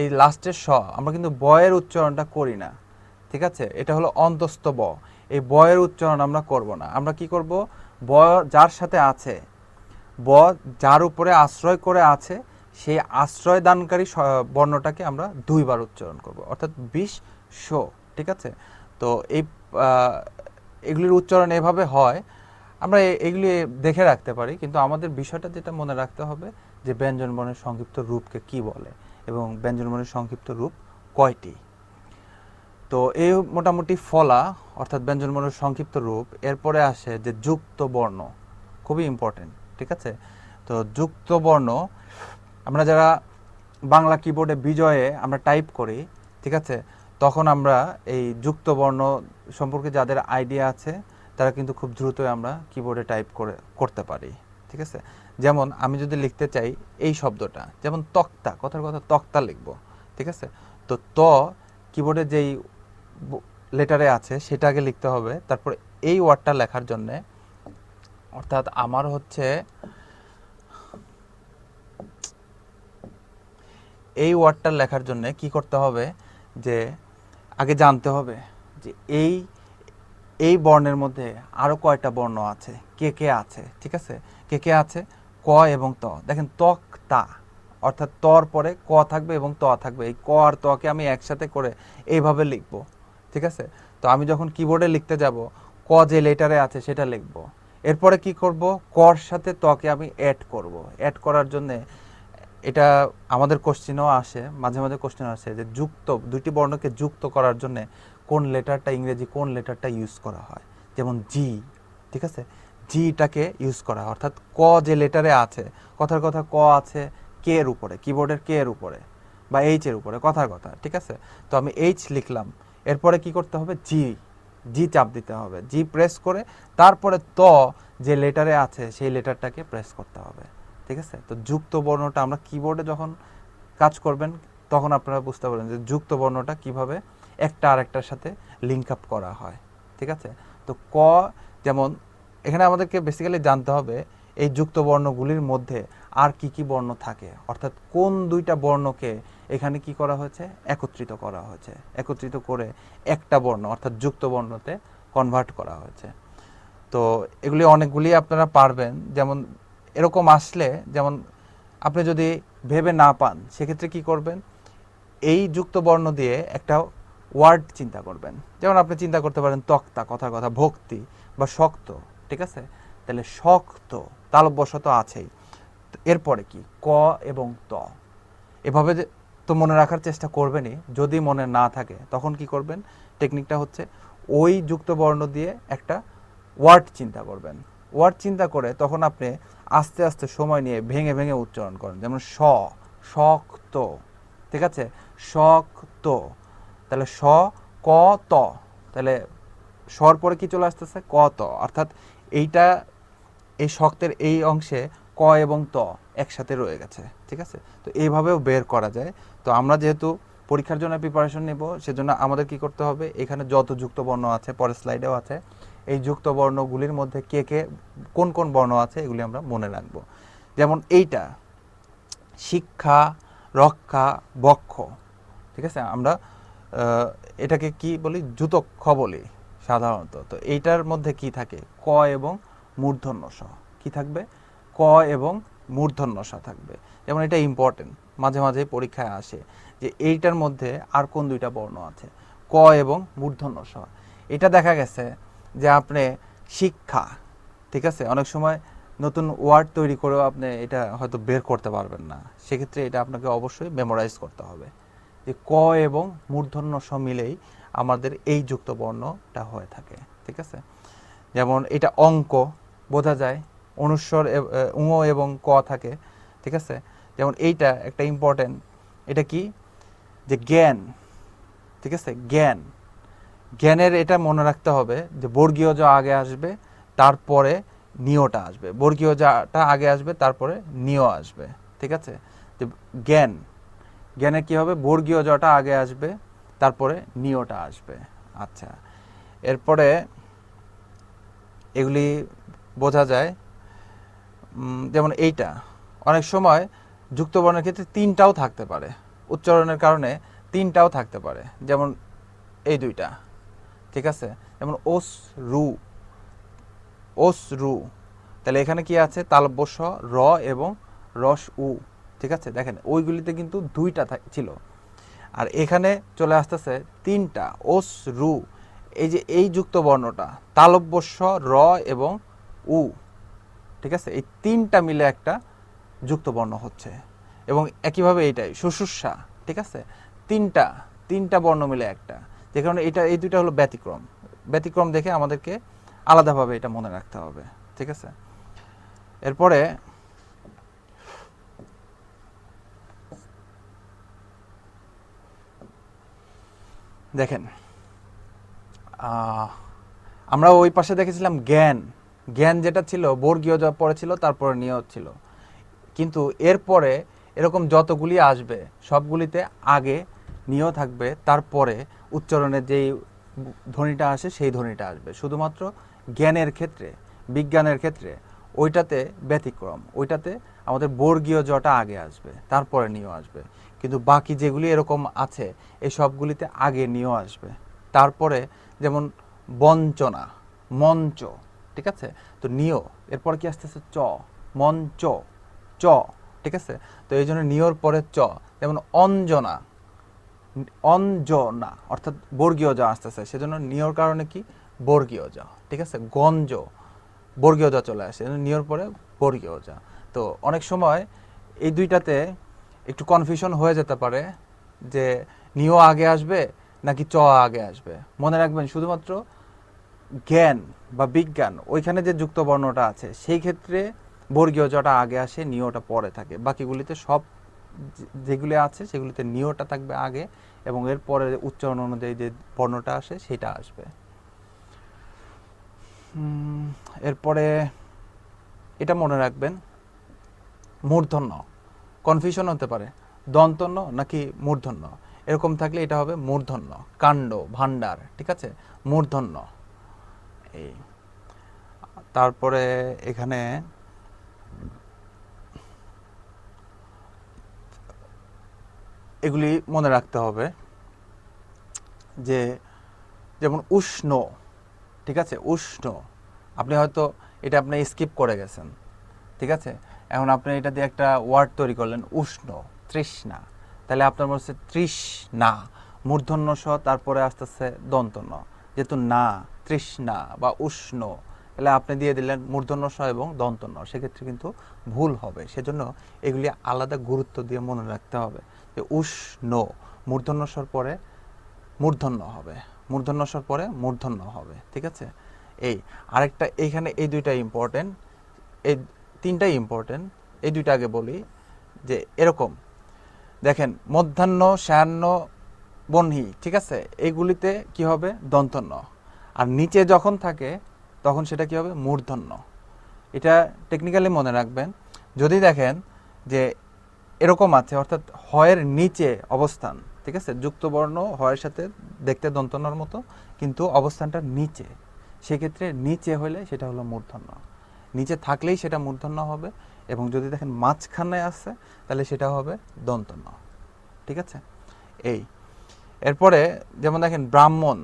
এই লাস্টের স আমরা কিন্তু বয়ের উচ্চারণটা করি না, ঠিক আছে, এটা হলো অন্তস্থ ব, এই বয়ের উচ্চারণ আমরা করব না। আমরা কি করব, ব যার সাথে আছে, ব যার উপরে আশ্রয় করে আছে, সেই আশ্রয় দানকারী বর্ণটাকে আমরা দুইবার উচ্চারণ করব, অর্থাৎ বিশ্ব, ঠিক আছে। তো এই এগুলির উচ্চারণ এভাবে হয়, আমরা এগুলি দেখে রাখতে পারি, কিন্তু আমাদের বিষয়টা যেটা মনে রাখতে হবে যে ব্যঞ্জনবর্ণের সংক্ষিপ্ত রূপকে কি বলে এবং ব্যঞ্জনবর্ণের সংক্ষিপ্ত রূপ কয়টি। তো এই মোটামুটি ফলা অর্থাৎ ব্যঞ্জনবর্ণের সংক্ষিপ্ত রূপ। এরপরে আসে যে যুক্ত বর্ণ, খুবই ইম্পর্টেন্ট, ঠিক আছে। তো যুক্ত বর্ণ আমরা যারা বাংলা কিবোর্ডে বিজয়ে আমরা টাইপ করি, ঠিক আছে, তখন আমরা এই যুক্ত বর্ণ সম্পর্কে যাদের আইডিয়া আছে তারা কিন্তু খুব দ্রুতই আমরা কিবোর্ডে টাইপ করতে পারি, ঠিক আছে। যেমন আমি যদি লিখতে চাই এই শব্দটা, যেমন তক্তা, কথার কথা তক্তা লিখব, ঠিক আছে। তো কিবোর্ডে যেই লেটারে আছে সেটা আগে লিখতে হবে, তারপর এই ওয়ার্ডটা লেখার জন্যে, অর্থাৎ আমার হচ্ছে এই ওয়ার্ডটা লেখার জন্য কি করতে হবে, যে আগে জানতে হবে যে এই বর্ণের মধ্যে আরো কয়টা বর্ণ আছে, কে কে আছে, ঠিক আছে, কে কে আছে, ক এবং ত। দেখেন তক তা, অর্থাৎ তর পরে ক থাকবে এবং ত থাকবে, এই ক আর তকে আমি একসাথে করে এইভাবে লিখবো, ঠিক আছে। তো আমি যখন কিবোর্ডে লিখতে যাব, ক যে লেটারে আছে সেটা লিখবো, এরপরে কি করব, কর সাথে তকে আমি অ্যাড করব। অ্যাড করার জন্যে এটা আমাদের কোশ্চেনও আসে, মাঝে মাঝে কোশ্চেন আসে যে যুক্ত, দুইটি বর্ণকে যুক্ত করার জন্য কোন লেটারটা ইংরেজি কোন লেটারটা ইউজ করা হয়। যেমন জি, ঠিক আছে, জিটাকে ইউজ করা হয়, অর্থাৎ ক যে লেটারে আছে, কথার কথা ক আছে কে এর উপরে, কিবোর্ডের কে এর উপরে বা এইচ এর উপরে, কথার কথা, ঠিক আছে। তো আমি এইচ লিখলাম, এরপরে কি করতে হবে, জি চাপ দিতে হবে, জি প্রেস করে তারপরে যে লেটারে আছে সেই লেটারটাকে প্রেস করতে হবে, ঠিক আছে। তো যুক্ত বর্ণটা আমরা কিবোর্ডে যখন কাজ করবেন তখন আপনারা বুঝতে পারবেন যে যুক্ত বর্ণটা কিভাবে একটা আরেকটার সাথে লিঙ্ক আপ করা হয়, ঠিক আছে। তো যেমন এখানে আমাদেরকে বেসিক্যালি জানতে হবে এই যুক্ত বর্ণগুলির মধ্যে আর কি বর্ণ থাকে, অর্থাৎ কোন দুইটা বর্ণকে এখানে কি করা হয়েছে, একত্রিত করা হয়েছে, একত্রিত করে একটা বর্ণ অর্থাৎ যুক্ত বর্ণতে কনভার্ট করা হয়েছে। তো এগুলি অনেকগুলি আপনারা পারবেন। যেমন এরকম আসলে, যেমন আপনি যদি ভেবে না পান সেক্ষেত্রে কি করবেন, এই যুক্ত বর্ণ দিয়ে একটা ওয়ার্ড চিন্তা করবেন। যেমন আপনি চিন্তা করতে পারেন তক্তা, কথার কথা ভক্তি বা শক্ত, ঠিক আছে। তাহলে শক্ত তালব্যশত আছেই, এরপরে কি ক এবং ত, এভাবে তো মনে রাখার চেষ্টা করবেনই। যদি মনে না থাকে তখন কি করবেন, টেকনিকটা হচ্ছে ওই যুক্ত বর্ণ দিয়ে একটা ওয়ার্ড চিন্তা করবেন। ওয়ার্ড চিন্তা করে তখন আপনি আস্তে আস্তে সময় নিয়ে ভেঙে ভেঙে উচ্চারণ করেন। যেমন শক্ত, ঠিক আছে, শক্ত, তাহলে ক ত, তাহলে স্বর পরে কি চলে আসতেছে, ক ত, অর্থাৎ এই শক্তের এই অংশে ক এবং ত একসাথে রয়ে গেছে, ঠিক আছে। তো এইভাবেও বের করা যায়। তো আমরা যেহেতু পরীক্ষার জন্য প্রিপারেশন নেব, সেজন্য আমাদের কি করতে হবে, এখানে যত যুক্ত বর্ণ আছে পরের স্লাইডেও আছে, এই যুক্ত বর্ণগুলির মধ্যে কোন কোন বর্ণ আছে এগুলি আমরা মনে রাখবো। যেমন এইটা শিক্ষা, রক্ষা, বক্ষ, ঠিক আছে, আমরা এটাকে কি বলি, যুতক্ষ বলি সাধারণত। তো এইটার মধ্যে কি থাকে, ক এবং মূর্ধন্য ষ, কি থাকবে, ক এবং মূর্ধন্য ষ থাকবে। যেমন এটা ইম্পর্টেন্ট, মাঝে মাঝে পরীক্ষায় আসে যে এইটার মধ্যে আর কোন দুইটা বর্ণ আছে, ক এবং মূর্ধন্য ষ। এটা দেখা গেছে যে আপনি শিক্ষা, ঠিক আছে, অনেক সময় নতুন ওয়ার্ড তৈরি করেও আপনি এটা হয়তো বের করতে পারবেন না, সেক্ষেত্রে এটা আপনাকে অবশ্যই মেমোরাইজ করতে হবে যে ক এবং মূর্ধন্য ষ মিলেই আমাদের এই যুক্ত বর্ণটা হয়ে থাকে, ঠিক আছে। যেমন এটা অঙ্ক, বোঝা যায় অনুস্বর ঙ এবং ক থাকে, ঠিক আছে। যেমন এইটা একটা ইম্পর্টেন্ট, এটা কি, যে জ্ঞান, ঠিক আছে, জ্ঞানের এটা মনে রাখতে হবে যে বর্গীয় জ আগে আসবে তারপরে নিয়টা আসবে, বর্গীয় যাটা আগে আসবে তারপরে নিয় আসবে, ঠিক আছে। যে জ্ঞানের কি হবে, বর্গীয় জটা আগে আসবে, তারপরে নিয়টা আসবে। আচ্ছা, এরপরে এগুলি বোঝা যায়, যেমন এইটা অনেক সময় যুক্ত বর্ণের ক্ষেত্রে তিনটাও থাকতে পারে, উচ্চারণের কারণে তিনটাও থাকতে পারে, যেমন এই দুইটা, ঠিক আছে, যেমন ওস রু, ওস রু, তাহলে এখানে কি আছে, তালব্য স, র এবং রস উ, ঠিক আছে, দেখেন ওইগুলিতে কিন্তু দুইটা ছিল, আর এখানে চলে আসতেছে তিনটা, ওস রু, এই যে এই যুক্ত বর্ণটা তালব্য স, র এবং উ, ঠিক আছে, এই তিনটা মিলে একটা যুক্ত বর্ণ হচ্ছে। এবং একইভাবে এইটাই শুশুষা, ঠিক আছে, তিনটা তিনটা বর্ণ মিলে একটা, যে কারণে এটা এই দুইটা হলো ব্যতিক্রম, ব্যতিক্রম দেখে আমাদেরকে আলাদাভাবে এটা মনে রাখতে হবে, ঠিক আছে। এরপরে দেখেন, আমরা ওই পাশে দেখেছিলাম জ্ঞান, জ্ঞান যেটা ছিল বর্গীয় জ পরে ছিল, তারপরে নিয়ত ছিল, কিন্তু এরপরে এরকম যতগুলি আসবে সবগুলিতে আগে নিয় থাকবে, তারপরে উচ্চারণের যেই ধ্বনিটা আসে সেই ধ্বনিটা আসবে। শুধুমাত্র জ্ঞানের ক্ষেত্রে, বিজ্ঞানের ক্ষেত্রে ওইটাতে ব্যতিক্রম, ওইটাতে আমাদের বর্গীয় জটা আগে আসবে, তারপরে নিয় আসবে। কিন্তু বাকি যেগুলি এরকম আছে এই সবগুলিতে আগে নিয় আসবে, তারপরে যেমন বঞ্চনা, মঞ্চ, ঠিক আছে, তো নিয়, এরপর কি আসতেছে চ, মঞ্চ, চ, ঠিক আছে, তো এই জন্য নিয়র পরে চ, যেমন অঞ্জনা, অঞ্জনা অর্থাৎ বর্গীয় যা আসতেছে, সেজন্য নিয়র কারণে কি বর্গীয় যা, ঠিক আছে, গঞ্জ, বর্গীয় যা চলে আসে, নিয়র পরে বর্গীয় যা। তো অনেক সময় এই দুইটাতে একটু কনফিউশন হয়ে যেতে পারে যে নিয় আগে আসবে নাকি চ আগে আসবে। মনে রাখবেন শুধুমাত্র জ্ঞান বা বিজ্ঞান ওইখানে যে যুক্ত বর্ণটা আছে সেই ক্ষেত্রে বর্গীয় জটা আগে আসে, নিয়টা পরে থাকে। বাকিগুলিতে সব যেগুলি আছে সেগুলিতে নিয়টা থাকবে আগে এবং এর পরে উচ্চারণ অনুযায়ী যে বর্ণটা আসে সেটা আসবে। এরপরে এটা মনে রাখবেন, মূর্ধন্য, কনফিউশন হতে পারে দন্তন্য নাকি মূর্ধন্য, এরকম থাকলে এটা হবে মূর্ধন্য, কাণ্ড, ভাণ্ডার, ঠিক আছে, মূর্ধন্য। এই তারপরে এখানে এগুলি মনে রাখতে হবে যে যেমন উষ্ণ, ঠিক আছে, উষ্ণ, আপনি হয়তো এটা আপনি স্কিপ করে গেছেন, ঠিক আছে, এখন আপনি এটা দিয়ে একটা ওয়ার্ড তৈরি করলেন উষ্ণ, তৃষ্ণা, তাহলে আপনার মনে হচ্ছে তৃষ্ণা, মূর্ধন্য স, তারপরে আসতেছে দন্তন্য, যেহেতু না, তৃষ্ণা বা উষ্ণ, তাহলে আপনি দিয়ে দিলেন মূর্ধন্য স এবং দন্তন্য, সেক্ষেত্রে কিন্তু ভুল হবে। সেজন্য এগুলি আলাদা গুরুত্ব দিয়ে মনে রাখতে হবে যে উষ্ণ, মূর্ধন্য স্বর পরে মূর্ধন্য হবে, মূর্ধন্য স্বর পরে মূর্ধন্য হবে, ঠিক আছে। এই আরেকটা এইখানে এই দুইটা ইম্পর্টেন্ট, এই তিনটাই ইম্পর্টেন্ট, এই দুইটা আগে বলি যে এরকম দেখেন মধ্যাহ্ন, সায়াহ্ন, বহ্নি, ঠিক আছে, এইগুলিতে কি হবে দন্তন্য, আর নিচে যখন থাকে তখন সেটা কি হবে মূর্ধন্য। এটা টেকনিক্যালি মনে রাখবেন, যদি দেখেন যে এরকম আছে অর্থাৎ হয়ের নিচে অবস্থান, ঠিক আছে, যুক্ত বর্ণ হয়ের সাথে দেখতে দন্তন্যর মতো কিন্তু অবস্থানটা নিচে, সেক্ষেত্রে নিচে হলে সেটা হলো মূর্ধন্য, নিচে থাকলেই সেটা মূর্ধন্য হবে, এবং যদি দেখেন মাঝখানে আছে তাহলে সেটা হবে দন্তন্য, ঠিক আছে। এই এরপরে যেমন দেখেন ব্রাহ্মণ,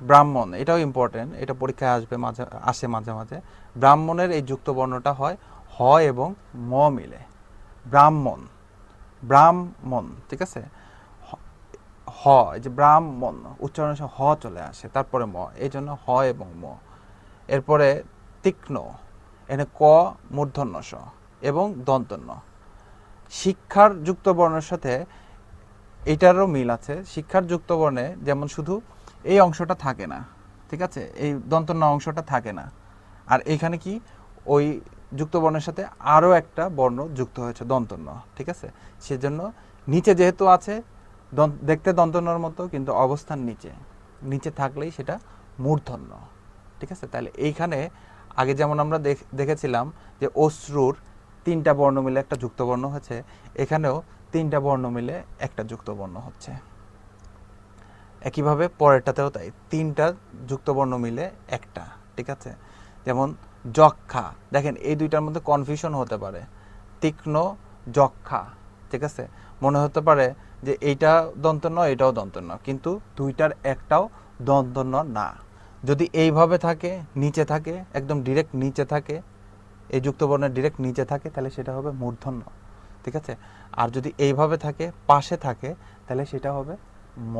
ব্রাহ্মণ এটাও ইম্পর্টেন্ট, এটা পরীক্ষায় আসে মাঝে মাঝে। ব্রাহ্মণের এই যুক্ত বর্ণটা হয় হ এবং ম মিলে, ব্রাহ্মণ, ব্রাহ্মণ, ঠিক আছে, হ, এই যে ব্রাহ্মণ উচ্চারণের সময় হ চলে আসে, তারপরে ম, এই জন্য হ এবং ম। এরপরে তীক্ষ্ণ, এখানে ক, মূর্ধন্য স এবং দন্তন্য। শিক্ষার যুক্ত বর্ণের সাথে এইটারও মিল আছে, শিক্ষার যুক্ত বর্ণে যেমন শুধু এই অংশটা থাকে না, ঠিক আছে, এই দন্তন্য অংশটা থাকে না, আর এইখানে কি ওই যুক্ত বর্ণের সাথে আরও একটা বর্ণ যুক্ত হয়েছে দন্তন্য, ঠিক আছে, সেজন্য নিচে যেহেতু আছে দেখতে দন্তন্যর মতো কিন্তু অবস্থান নিচে, নিচে থাকলেই সেটা মূর্ধন্য, ঠিক আছে। তাহলে এইখানে আগে যেমন আমরা দেখেছিলাম যে অশ্রুর তিনটা বর্ণ মিলে একটা যুক্ত বর্ণ হয়েছে, এখানেও তিনটা বর্ণ মিলে একটা যুক্ত বর্ণ হচ্ছে। একইভাবে পরেরটাতেও তাই, তিনটা যুক্ত বর্ণ মিলে একটা, ঠিক আছে। যেমন যক্ষা, দেখেন এই দুইটার মধ্যে কনফিউশন হতে পারে, তীক্ষ্ণ যক্ষা, ঠিক আছে। মনে হতে পারে যে এইটা দন্ত ন, এটাও দন্ত ন, কিন্তু দুইটার একটাও দন্ত ন না। যদি এইভাবে থাকে, নিচে থাকে, একদম ডিরেক্ট নিচে থাকে, এই যুক্ত বর্ণের ডিরেক্ট নিচে থাকে, তাহলে সেটা হবে মূর্ধন্য, ঠিক আছে। আর যদি এইভাবে থাকে, পাশে থাকে, তাহলে সেটা হবে ম,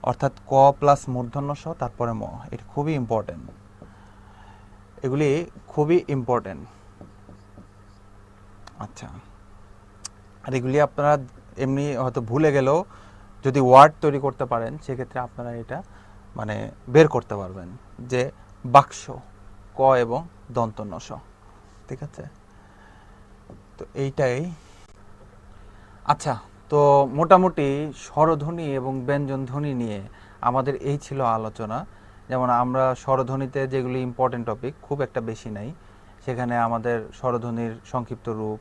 অর্থাৎ ক প্লাস মূর্ধন্য স তারপরে ম। এটা খুবই ইম্পর্টেন্ট, এগুলি খুবই ইম্পর্টেন্ট। আচ্ছা, আর এগুলি আপনারা এমনি হয়তো ভুলে গেলেও যদি ওয়ার্ড তৈরি করতে পারেন, সেক্ষেত্রে আপনারা এটা মানে বের করতে পারবেন যে বাক্স, ক এবং দন্তন্য স, ঠিক আছে। তো এইটাই। আচ্ছা, তো মোটামুটি স্বরধ্বনি এবং ব্যঞ্জনধ্বনি নিয়ে আমাদের এই ছিল আলোচনা। যেমন আমরা স্বরধ্বনিতে যেগুলি ইম্পর্টেন্ট টপিক খুব একটা বেশি নাই, সেখানে আমাদের স্বরধ্বনির সংক্ষিপ্ত রূপ,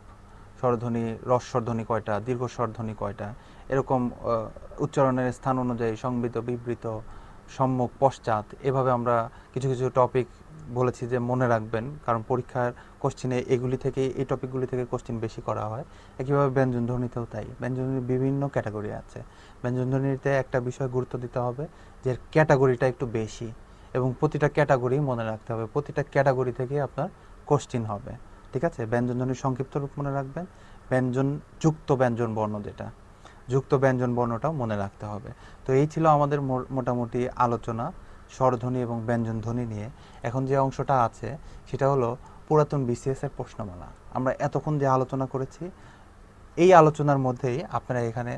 স্বরধ্বনি রস্বরধ্বনি কয়টা, দীর্ঘস্বরধ্বনি কয়টা, এরকম উচ্চারণের স্থান অনুযায়ী সংবৃত, বিবৃত, সম্মুখ, পশ্চাৎ, এভাবে আমরা কিছু কিছু টপিক বলেছি যে মনে রাখবেন, কারণ পরীক্ষার কোশ্চিনে এগুলি থেকে, এই টপিকগুলি থেকে কোশ্চিন বেশি করা হয়। একইভাবে ব্যঞ্জনধ্বনিতেও তাই, ব্যঞ্জনধ্বনির বিভিন্ন ক্যাটাগরি আছে। ব্যঞ্জনধ্বনিতে একটা বিষয় গুরুত্ব দিতে হবে যে ক্যাটাগরিটা একটু বেশি, এবং প্রতিটা ক্যাটাগরি মনে রাখতে হবে, প্রতিটা ক্যাটাগরি থেকে আপনার কোশ্চিন হবে, ঠিক আছে। ব্যঞ্জনধ্বনির সংক্ষিপ্ত রূপ মনে রাখবেন, ব্যঞ্জন যুক্ত ব্যঞ্জন বর্ণ, যেটা যুক্ত ব্যঞ্জন বর্ণটাও মনে রাখতে হবে। তো এই ছিল আমাদের মোটামুটি আলোচনা স্বরধ্বনি এবং ব্যঞ্জনধ্বনি নিয়ে। এখন যে অংশটা আছে সেটা হলো পুরাতন বিসিএস এর প্রশ্নমালা। আমরা এতক্ষণ যে আলোচনা করেছি, এই আলোচনার মধ্যেই আপনারা এখানে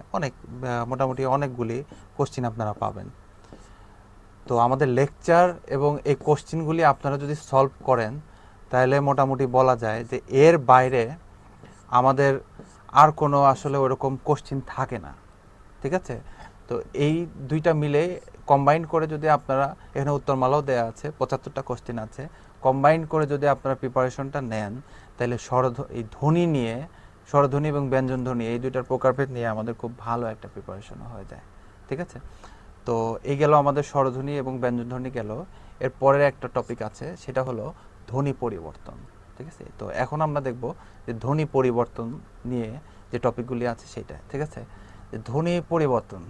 মোটামুটি অনেকগুলি কোশ্চিন আপনারা পাবেন। তো আমাদের লেকচার এবং এই কোশ্চিনগুলি আপনারা যদি সলভ করেন, তাহলে মোটামুটি বলা যায় যে এর বাইরে আমাদের আর কোনো আসলে ওরকম কোশ্চিন থাকে না, ঠিক আছে। তো এই দুইটা মিলে কম্বাইন করে যদি আপনারা, এখানে উত্তরমালাও দেওয়া আছে, 75টা কোশ্চিন আছে, কম্বাইন করে যদি আপনারা প্রিপারেশনটা নেন, তাহলে এই ধ্বনি নিয়ে, স্বরধ্বনি এবং ব্যঞ্জনধ্বনি এই দুইটার প্রকারভেদ নিয়ে আমাদের খুব ভালো একটা প্রিপারেশন হয়ে যায়, ঠিক আছে। তো এই গেল আমাদের স্বরধ্বনি এবং ব্যঞ্জনধ্বনি গেল। এর পরের একটা টপিক আছে, সেটা হলো ধ্বনি পরিবর্তন, ঠিক আছে। তো এখন আমরা দেখব যে ধ্বনি পরিবর্তন নিয়ে যে টপিকগুলি আছে সেটা, ঠিক আছে। ধ্বনি পরিবর্তন,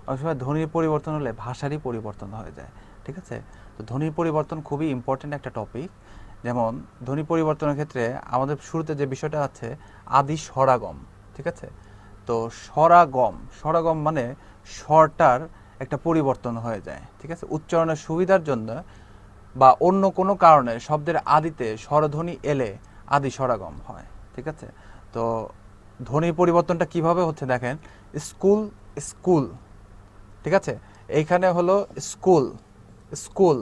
অনেক সময় ধ্বনির পরিবর্তন হলে ভাষারই পরিবর্তন হয়ে যায়, ঠিক আছে। তো ধ্বনির পরিবর্তন খুবই ইম্পর্টেন্ট একটা টপিক। যেমন ধ্বনি পরিবর্তনের ক্ষেত্রে আমাদের শুরুতে যে বিষয়টা আছে আদি স্বরাগম, ঠিক আছে। তো স্বরাগম মানে স্বরটার একটা পরিবর্তন হয়ে যায়, ঠিক আছে। উচ্চারণের সুবিধার জন্য বা অন্য কোনো কারণে শব্দের আদিতে স্বরধ্বনি এলে আদি স্বরাগম হয়, ঠিক আছে। তো ধ্বনির পরিবর্তনটা কিভাবে হচ্ছে দেখেন, স্কুল, স্কুল, ঠিক আছে। এইখানে হলো স্কুল, স্কুল,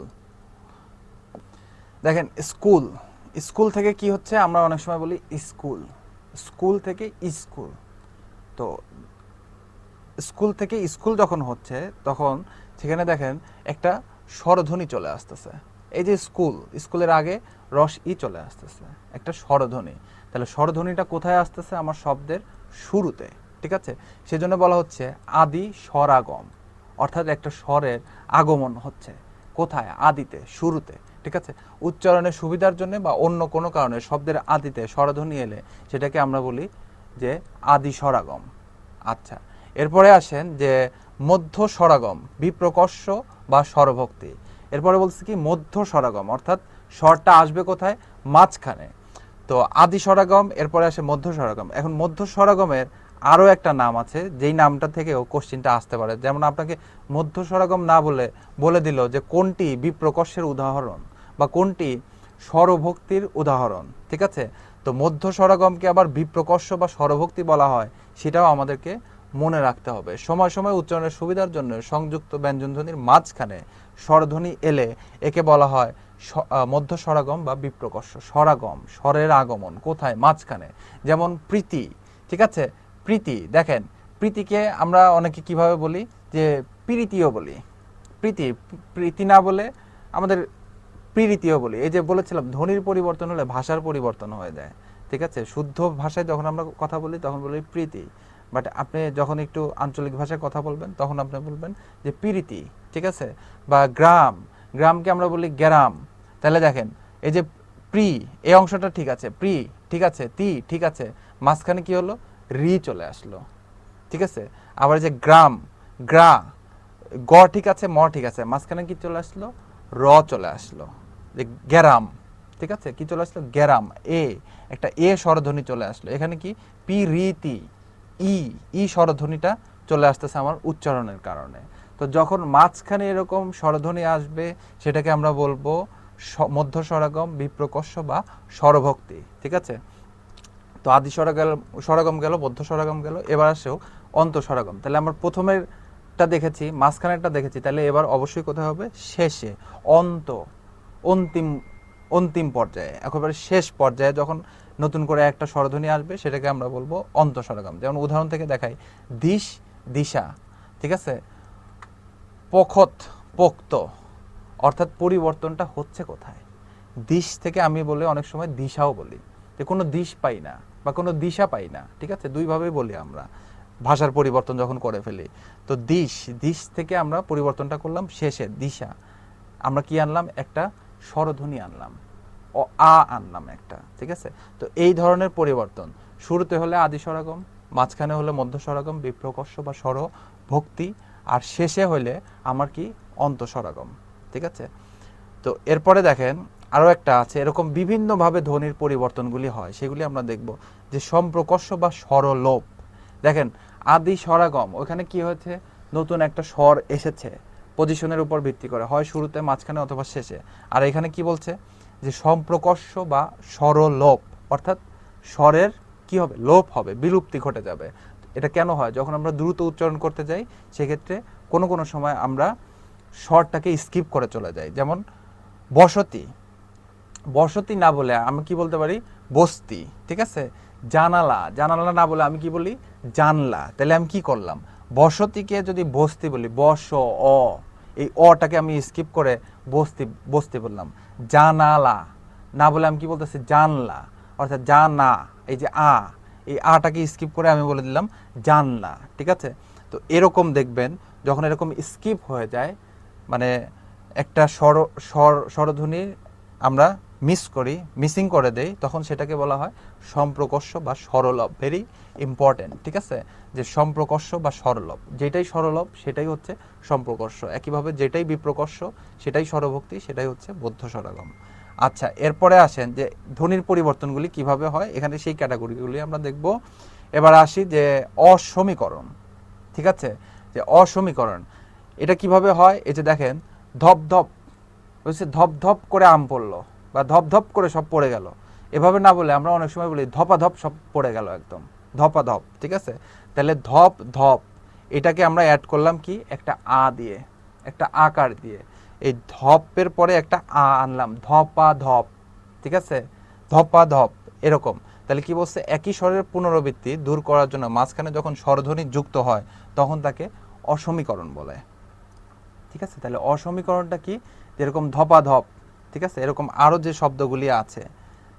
দেখেন স্কুল, স্কুল থেকে কি হচ্ছে, আমরা অনেক সময় বলি স্কুল, স্কুল থেকে স্কুল। তো স্কুল থেকে স্কুল যখন হচ্ছে, তখন সেখানে দেখেন একটা স্বরধ্বনি চলে আসতেছে। এই যে স্কুল, স্কুলের আগে রস ই চলে আসতেছে, একটা স্বরধ্বনি। তাহলে স্বরধ্বনিটা কোথায় আসতেছে, আমার শব্দের শুরুতে, ঠিক আছে। সেজন্য বলা হচ্ছে আদি স্বরাগম, অর্থাৎ একটা স্বরের আগমন হচ্ছে কোথায়, আদিতে, শুরুতে, ঠিক আছে। উচ্চারণের সুবিধার জন্য বা অন্য কোনো কারণে শব্দের আদিতে স্বরধ্বনি এলে সেটাকে আমরা বলি যে আদি স্বরাগম। আচ্ছা, এরপরে আসেন যে মধ্য স্বরাগম, বিপ্রকর্ষ বা স্বরভক্তি। এরপরে বলছে কি মধ্য স্বরাগম, অর্থাৎ স্বরটা আসবে কোথায়, মাঝখানে। তো আদি স্বরাগম, এরপরে আসে মধ্য স্বরাগম। এখন মধ্য স্বরাগমের আরও একটা নাম আছে, যেই নামটা থেকেও কোশ্চিনটা আসতে পারে। যেমন আপনাকে মধ্য স্বরাগম না বলে দিল যে কোনটি বিপ্রকর্ষের উদাহরণ বা কোনটি স্বরভক্তির উদাহরণ, ঠিক আছে। তো মধ্য স্বরাগমকে আবার বিপ্রকর্ষ বা স্বরভক্তি বলা হয়, সেটাও আমাদেরকে মনে রাখতে হবে। সময় সময় উচ্চারণের সুবিধার জন্য সংযুক্ত ব্যঞ্জনধ্বনির মাঝখানে স্বরধ্বনি এলে একে বলা হয় মধ্য স্বরাগম বা বিপ্রকর্ষ। স্বরাগম, স্বরের আগমন কোথায়, মাঝখানে। যেমন প্রীতি, ঠিক আছে। প্রীতি, দেখেন প্রীতিকে আমরা অনেকে কিভাবে বলি, যে প্রীতিও বলি, প্রীতি না বলে আমাদের প্রীতিও বলি। এই যে বলেছিলাম ধ্বনির পরিবর্তন হলে ভাষার পরিবর্তন হয়ে যায়, ঠিক আছে, শুদ্ধ ভাষায় যখন আমরা কথা বলি তখন বলি প্রীতি, বাট আপনি যখন একটু আঞ্চলিক ভাষায় কথা বলবেন তখন আপনি বলবেন যে প্রীতি, ঠিক আছে। বা গ্রাম, গ্রামকে আমরা বলি গ্রাম। তাহলে দেখেন এই যে প্রি, এই অংশটা ঠিক আছে, প্রি ঠিক আছে, তি ঠিক আছে, মাঝখানে কি হলো, রি চলে আসলো, ঠিক আছে। আবার যে গ্রাম, গ্রা, গ ঠিক আছে, ম ঠিক আছে, মাঝখানে কি চলে আসলো, র চলে আসলো, যে গ্যারাম, ঠিক আছে, কি চলে আসলো, গ্যারাম, একটা স্বরধ্বনি চলে আসলো এখানে, কি পি রি তি, ই স্বরধ্বনিটা চলে আসতেছে আমার উচ্চারণের কারণে। তো যখন মাঝখানে এরকম স্বরধ্বনি আসবে সেটাকে আমরা বলবো মধ্য স্বরাগম, বিপ্রকর্ষ বা স্বরভক্তি, ঠিক আছে। তো আদি স্বরাগম গেল, মধ্য স্বরাগম গেল, এবার আসেও অন্ত স্বরাগম। তাহলে আমরা প্রথমেরটা দেখেছি, মাঝখানেরটা দেখেছি, তাহলে এবার অবশ্যই কোথায় হবে, শেষে, অন্ত, অন্তিম, অন্তিম পর্যায়ে, একেবারে শেষ পর্যায়ে যখন নতুন করে একটা স্বরধ্বনি আসবে সেটাকে আমরা বলবো অন্ত স্বরাগম। যেমন উদাহরণ থেকে দেখাই, দিশ, দিশা, ঠিক আছে, পখত, পোক্ত, অর্থাৎ পরিবর্তনটা হচ্ছে কোথায়, দিশ থেকে আমি বলে অনেক সময় দিশাও বলি, যে কোনো দিশ পাই না বা কোনো দিশা পাই না, ঠিক আছে, দুইভাবেই বলি আমরা ভাষার পরিবর্তন যখন করে ফেলি। তো দিশ, দিশ থেকে আমরা পরিবর্তনটা করলাম শেষে, দিশা, আমরা কি আনলাম, একটা স্বরধ্বনি আনলাম, ও আনলাম একটা, ঠিক আছে। তো এই ধরনের পরিবর্তন শুরুতে হলে আদি স্বরাগম, মাঝখানে হলে মধ্য স্বরাগম, বিপ্রকর্ষ বা স্বর ভক্তি, আর শেষে হলে আমার কি, অন্ত স্বরাগম, ঠিক আছে। তো এরপরে দেখেন আরও একটা আছে, এরকম বিভিন্নভাবে ধ্বনির পরিবর্তনগুলি হয়, সেগুলি আমরা দেখব, যে সম্প্রকর্ষ বা স্বরলোপ। দেখেন আদি স্বরাগম, ওখানে কি হয়েছে, নতুন একটা স্বর এসেছে, পজিশনের উপর ভিত্তি করে, হয় শুরুতে, মাঝখানে অথবা শেষে। আর এখানে কি বলছে, যে সম্প্রকর্ষ বা স্বরলোপ, অর্থাৎ স্বরের কি হবে, লোপ হবে, বিলুপ্তি ঘটে যাবে। এটা কেন হয়, যখন আমরা দ্রুত উচ্চারণ করতে যাই সেক্ষেত্রে কোনো কোনো সময় আমরা স্বরটাকে স্কিপ করে চলে যাই। যেমন বসতি, বসতি না বলে আমি কি বলতে পারি, বস্তি, ঠিক আছে। জানালা, জানালা না বলে আমি কি বলি, জানলা। তাহলে আমি কি করলাম, বসতিকে যদি বস্তি বলি, বস, অ, এই অটাকে আমি স্কিপ করে বস্তি, বস্তি বললাম। জানালা না বলে আমি কি বলতেছি, জানলা, অর্থাৎ জানা, এই যে এই আটাকে স্কিপ করে আমি বলে দিলাম জানলা, ঠিক আছে। তো এরকম দেখবেন যখন এরকম স্কিপ হয়ে যায়, মানে একটা স্বরধ্বনি আমরা মিস করি, মিসিং করে দেই, তখন সেটাকে বলা হয় সম্প্রকর্ষ বা স্বরলোপ। ভেরি ইম্পর্টেন্ট, ঠিক আছে, যে সম্প্রকর্ষ বা স্বরলোপ, যেটাই স্বরলোপ সেটাই হচ্ছে সম্প্রকর্ষ, একইভাবে যেটাই বিপ্রকর্ষ সেটাই স্বরভক্তি, সেটাই হচ্ছে বদ্ধ স্বরাগম। আচ্ছা, এরপরে আসেন যে ধ্বনির পরিবর্তনগুলি কিভাবে হয়, এখানে সেই ক্যাটাগরিগুলি আমরা দেখব। এবার আসি যে অসমীকরণ, ঠিক আছে, যে অসমীকরণ এটা কিভাবে হয়, এই যে দেখেন ধপ ধপ, বুঝছে, ধপ ধপ করে আম পড়লো বা ধপ ধপ করে সব পড়ে গেল, এভাবে না বলে আমরা অনেক সময় বলি ধপাধপ সব পড়ে গেল, একদম ধপাধপ, ঠিক আছে। তাহলে ধপ ধপ, এটাকে আমরা অ্যাড করলাম কি, একটা দিয়ে, একটা আকার দিয়ে, এই ধপের পরে একটা আনলাম, ধপা ধপ, ঠিক আছে, ধপা ধপ, এরকম। তাহলে কি বলছে, একই স্বরের পুনরাবৃত্তি দূর করার জন্য মাঝখানে যখন স্বরধ্বনি যুক্ত হয় তখন তাকে অসমীকরণ বলে, ঠিক আছে। তাহলে অসমীকরণটা কি, যেরকম ধপাধপ, ঠিক আছে, এরকম আরও যে শব্দগুলি আছে,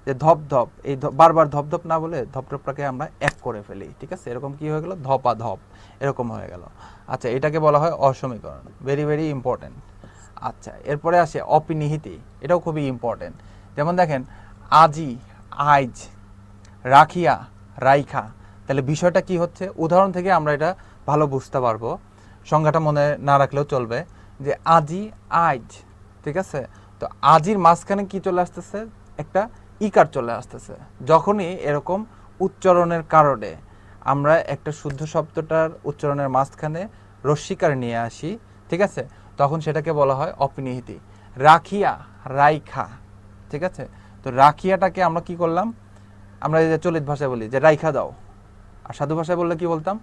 যে ধপ ধপ, এই বারবার ধপ ধপ না বলে ধপধপটাকে আমরা এক করে ফেলি, ঠিক আছে, এরকম কি হয়ে গেল, ধপাধপ, এরকম হয়ে গেল। আচ্ছা, এটাকে বলা হয় অসমীকরণ, ভেরি ভেরি ইম্পর্টেন্ট। আচ্ছা, এরপরে আসে অপিনিহিতি, এটাও খুবই ইম্পর্টেন্ট। যেমন দেখেন আজি, আইজ, রাখিয়া, রাইখা। তাহলে বিষয়টা কি হচ্ছে, উদাহরণ থেকে আমরা এটা ভালো বুঝতে পারবো, সংজ্ঞাটা মনে না রাখলেও চলবে, যে আজি, আইজ, ঠিক আছে। তো আজির মাঝখানে কি চলে আসতেছে, একটা ইকার চলে আসতেছে। যখনই এরকম উচ্চারণের কারণে আমরা একটা শুদ্ধ শব্দটার উচ্চারণের মাঝখানে রস্বীকার নিয়ে আসি, ঠিক আছে, তখন সেটাকে বলা হয় অপিনিহিতি। রাখিয়া, রাইখা, ঠিক আছে। তো রাখিয়াটাকে আমরা কি করলাম, আমরা এই যে চলিত ভাষায় বলি যে রাইখা দাও, আর সাধু ভাষায় বললে কি বলতাম,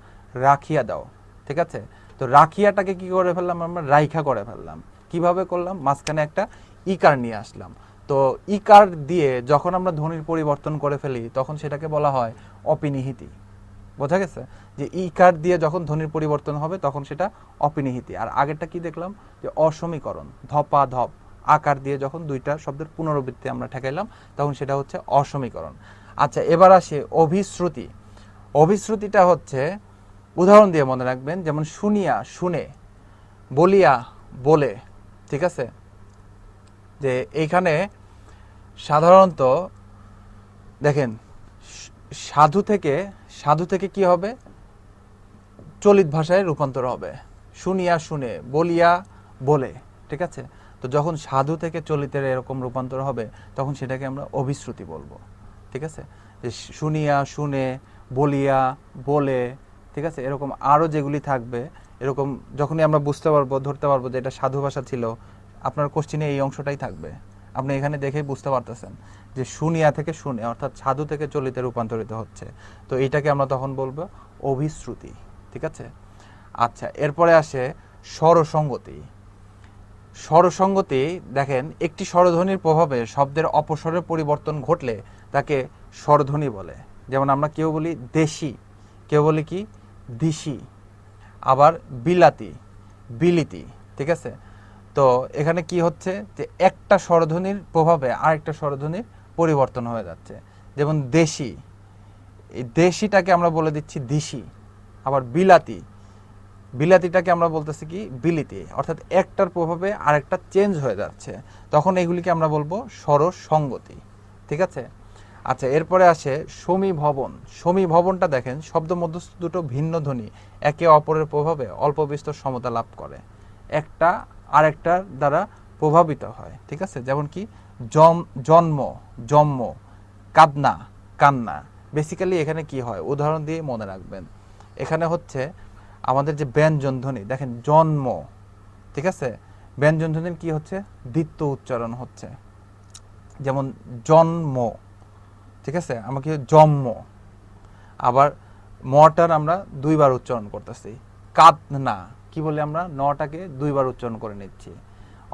রাখিয়া দাও, ঠিক আছে। তো রাখিয়াটাকে কি করে ফেললাম, আমরা রাইখা করে ফেললাম। কিভাবে করলাম, মাঝখানে একটা ইকার নিয়ে আসলাম। তো ইকার দিয়ে যখন আমরা ধ্বনির পরিবর্তন করে ফেলি তখন সেটাকে বলা হয় অপিনিহিতি। বোঝা গেছে, যে ইকার দিয়ে যখন ধ্বনির পরিবর্তন হবে তখন সেটা অপিনিহিতি। আর আগেরটা কি দেখলাম, যে অসমীকরণ, ধপা ধপ, আকার দিয়ে যখন দুইটা শব্দের পুনরাবৃত্তি আমরা ঠেকাইলাম তখন সেটা হচ্ছে অসমীকরণ। আচ্ছা, এবার আসে অভিশ্রুতি। অভিশ্রুতিটা হচ্ছে, উদাহরণ দিয়ে মনে রাখবেন, যেমন শুনিয়া শুনে, বলিয়া বলে। ঠিক আছে, যে এইখানে সাধারণত দেখেন সাধু থেকে কি হবে, চলিত ভাষায় রূপান্তর হবে, শুনিয়া শুনে, বলিয়া বলে। ঠিক আছে, তো যখন সাধু থেকে চলিতের এরকম রূপান্তর হবে তখন সেটাকে আমরা অভিশ্রুতি বলবো। ঠিক আছে, যে শুনিয়া শুনে, বলিয়া বলে। ঠিক আছে, এরকম আরও যেগুলি থাকবে, এরকম যখনই আমরা বুঝতে পারবো, ধরতে পারবো যে এটা সাধু ভাষা ছিল, আপনার কোশ্চিনে এই অংশটাই থাকবে। আপনি এখানে দেখেই বুঝতে পারতেছেন যে শুনিয়া থেকে শুনে, অর্থাৎ সাধু থেকে চলিতে রূপান্তরিত হচ্ছে, তো এইটাকে আমরা তখন বলবো অভিশ্রুতি। ঠিক আছে, আচ্ছা, এরপরে আসে স্বরসঙ্গতি। স্বরসঙ্গতি, দেখেন একটি স্বরধ্বনির প্রভাবে শব্দের অপস্বরের পরিবর্তন ঘটলে তাকে স্বরধ্বনি বলে। যেমন আমরা কেউ বলি দেশি, কেউ বলি কি দিশি, আবার বিলাতি, বিলিতি। ঠিক আছে, তো এখানে কি হচ্ছে যে একটা স্বরধ্বনির প্রভাবে আরেকটা স্বরধ্বনির পরিবর্তন হয়ে যাচ্ছে। যেমন দেশি, এই দেশিটাকে আমরা বলে দিচ্ছি দিশি। আবার বিলাতি, বিলাতিটাকে আমরা বলতেছি কি বিলিতি, অর্থাৎ একটার প্রভাবে আরেকটা চেঞ্জ হয়ে যাচ্ছে, তখন এগুলিকে আমরা বলবো স্বরসঙ্গতি। ঠিক আছে, আচ্ছা, এরপরে আসে সমীভবন। সমীভবনটা দেখেন শব্দ মধ্যস্থ দুটো ভিন্ন ধ্বনি একে অপরের প্রভাবে অল্প বিস্তর সমতা লাভ করে, একটা আরেকটার দ্বারা প্রভাবিত হয়। ঠিক আছে, যেমন কি জন্ম, জন্ম, কাদনা, কান্না। বেসিক্যালি এখানে কি হয়, উদাহরণ দিয়ে মনে রাখবেন। এখানে হচ্ছে আমাদের যে ব্যঞ্জন ধ্বনি, দেখেন জন্ম। ঠিক আছে, ব্যঞ্জন ধ্বনির কি হচ্ছে, দ্বিতীয় উচ্চারণ হচ্ছে, যেমন জন্ম। ঠিক আছে, আমাকে জন্ম। আবার মটার আমরা দুইবার উচ্চারণ করতেছি, কাদনা, কি বলে আমরা নটাকে দুইবার উচ্চারণ করে নিচ্ছি।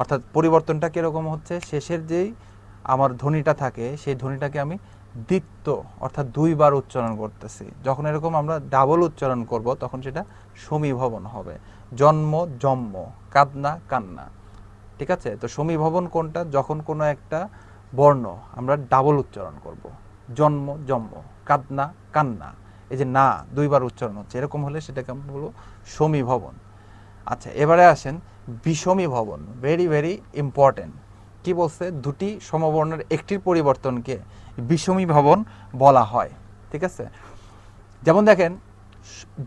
অর্থাৎ পরিবর্তনটা কিরকম হচ্ছে, শেষের যেই আমার ধ্বনিটা থাকে সেই ধ্বনিটাকে আমি দ্বিত্ব অর্থাৎ দুইবার উচ্চারণ করতেছি। যখন এরকম আমরা ডাবল উচ্চারণ করব তখন সেটা সমীভবন হবে, জন্ম জন্ম, কাদনা কান্না। ঠিক আছে, তো সমীভবন কোনটা, যখন কোনো একটা বর্ণ আমরা ডাবল উচ্চারণ করব, জন্ম জন্ম, কাদনা কান্না, এই যে না দুইবার উচ্চারণ হচ্ছে, এরকম হলে সেটাকে আমরা বলবো সমীভবন। আচ্ছা, এবারে আসেন বিষমীভবন, ভেরি ভেরি ইম্পর্টেন্ট। কি বলছে, দুটি সমবর্ণের একটির পরিবর্তনকে বিষমীভবন বলা হয়। ঠিক আছে, যেমন দেখেন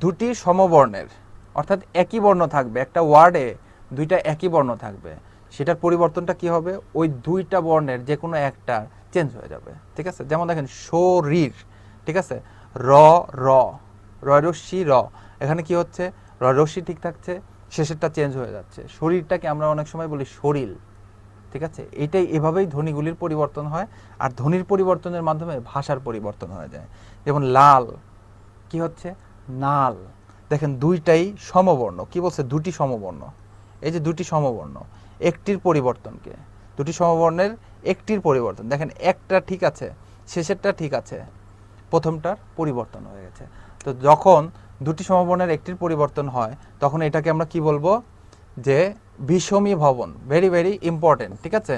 দুটি সমবর্ণের, অর্থাৎ একই বর্ণ থাকবে, একটা ওয়ার্ডে দুইটা একই বর্ণ থাকবে, সেটার পরিবর্তনটা কি হবে, ওই দুইটা বর্ণের যে কোনো একটা চেঞ্জ হয়ে যাবে। ঠিক আছে, যেমন দেখেন শরীর। ঠিক আছে, র র, রস্যি র, এখানে কি হচ্ছে, রস্যি ঠিক থাকছে, শেষেরটা চেঞ্জ হয়ে যাচ্ছে। শরীরটাকে আমরা অনেক সময় বলি শরীর। ঠিক আছে, এটাই এভাবেই ধ্বনিগুলির পরিবর্তন হয়, আর ধ্বনির পরিবর্তনের মাধ্যমে ভাষার পরিবর্তন হয়ে যায়। যেমন লাল কি হচ্ছে, নাল। দেখেন দুইটাই সমবর্ণ, কি বলছে, দুটি সমবর্ণ। এই যে দুটি সমবর্ণ, একটির পরিবর্তনকে, দুটি সমবর্ণের একটির পরিবর্তন, দেখেন একটা ঠিক আছে, শেষেরটা ঠিক আছে, প্রথমটার পরিবর্তন হয়ে গেছে। তো যখন দুটি সমবর্ণের একটির পরিবর্তন হয় তখন এটাকে আমরা কি বলবো, যে বিষমীভবন, ভেরি ভেরি ইম্পর্টেন্ট। ঠিক আছে,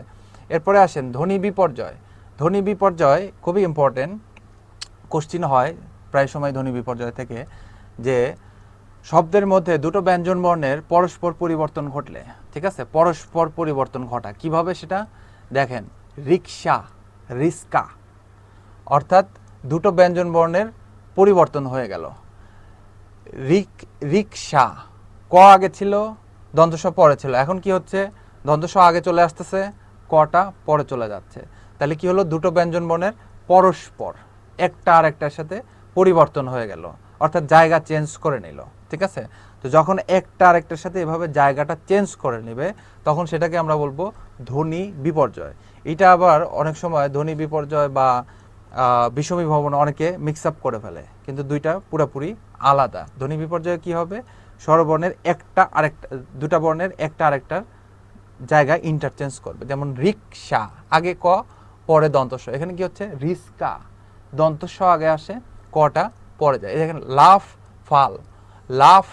এরপরে আসেন ধ্বনি বিপর্যয়। ধ্বনি বিপর্যয় খুবই ইম্পর্টেন্ট, কোশ্চিন হয় প্রায় সময় ধ্বনি বিপর্যয় থেকে, যে শব্দের মধ্যে দুটো ব্যঞ্জন বর্ণের পরস্পর পরিবর্তন ঘটলে। ঠিক আছে, পরস্পর পরিবর্তন ঘটা কিভাবে সেটা দেখেন, রিক্সা, রিস্কা, অর্থাৎ দুটো ব্যঞ্জন বর্ণের পরিবর্তন হয়ে গেল। রিক্সা, ক আগে ছিল, দন্তস পরে ছিল, এখন কি হচ্ছে, দন্তস আগে চলে আসতেছে, কটা পরে চলে যাচ্ছে। তাহলে কি হলো, দুটো ব্যঞ্জন বর্ণের পরস্পর একটা আর একটার সাথে পরিবর্তন হয়ে গেল, অর্থাৎ জায়গা চেঞ্জ করে নিল। ঠিক আছে, তো যখন একটা আর একটার সাথে এভাবে জায়গাটা চেঞ্জ করে নেবে তখন সেটাকে আমরা বলবো ধ্বনি বিপর্যয়। এটা আবার অনেক সময় ধ্বনি বিপর্যয় বা বিষমীভবন অনেকে মিক্স আপ করে ফেলে, কিন্তু দুইটা পুরোপুরি আলাদা। ধ্বনি বিপর্যয় কি হবে, স্বরবর্ণের একটা আরেকটা, দুটা বর্ণের একটা আরেকটার জায়গায় ইন্টারচেঞ্জ করবে। যেমন রিক্সা, আগে ক পরে দন্তস্ব, এখানে কি হচ্ছে, রিস্কা, দন্তস্ব আগে আসে, কটা পরে যায়। দেখেন লাফ ফাল, লাফ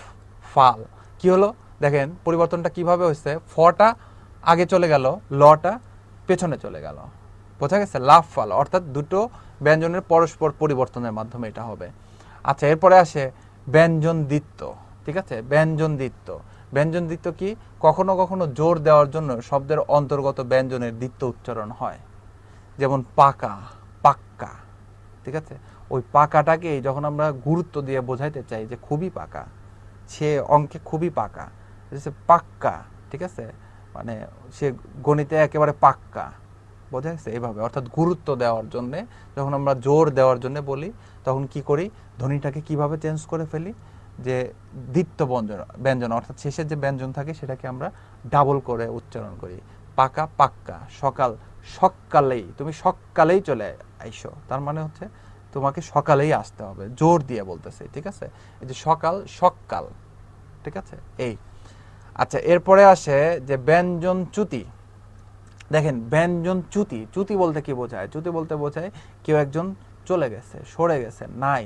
ফাল, কি হলো দেখেন পরিবর্তনটা কিভাবে হচ্ছে, ফটা আগে চলে গেল, লটা পেছনে চলে গেল। বোঝা গেছে? লাভ ফাল অর্থাৎ দুটো ব্যঞ্জনের পরস্পর পরিবর্তনের মাধ্যমে এটা হবে। আচ্ছা, এরপরে আসে ব্যঞ্জন দ্বিত্ব। ঠিক আছে, ব্যঞ্জন দ্বিত্ব। ব্যঞ্জন দ্বিত্ব কি? কখনো কখনো জোর দেওয়ার জন্য শব্দের অন্তর্গত ব্যঞ্জনের দ্বিত্ব উচ্চারণ হয়, যেমন পাকা, পাক্কা। ঠিক আছে, ওই পাকাটাকে যখন আমরা গুরুত্ব দিয়ে বোঝাইতে চাই যে খুবই পাকা, সে অঙ্কে খুবই পাকা, পাক্কা। ঠিক আছে, মানে সে গণিতে একেবারে পাক্কা। বোঝা গেছে? এইভাবে অর্থাৎ গুরুত্ব দেওয়ার জন্য যখন আমরা জোর দেওয়ার জন্য বলি, তখন কি করি? ধ্বনিটাকে কিভাবে চেঞ্জ করে ফেলি? যে দ্বিত্ব ব্যঞ্জন অর্থাৎ শেষের যে ব্যঞ্জন থাকে সেটাকে আমরা ডাবল করে উচ্চারণ করি। পাকা, পাক্কা। সকাল, সকালেই, তুমি সকালেই চলে আইসো, তার মানে হচ্ছে তোমাকে সকালেই আসতে হবে, জোর দিয়ে বলতেছে। ঠিক আছে, এই যে সকাল, সকাল। ঠিক আছে, এই। আচ্ছা, এরপরে আসে যে ব্যঞ্জন চ্যুতি। দেখেন, ব্যঞ্জন চ্যুতি, চ্যুতি বলতে কি বোঝায়? চ্যুতি বলতে বোঝায় কেউ একজন চলে গেছে, সরে গেছে, নাই।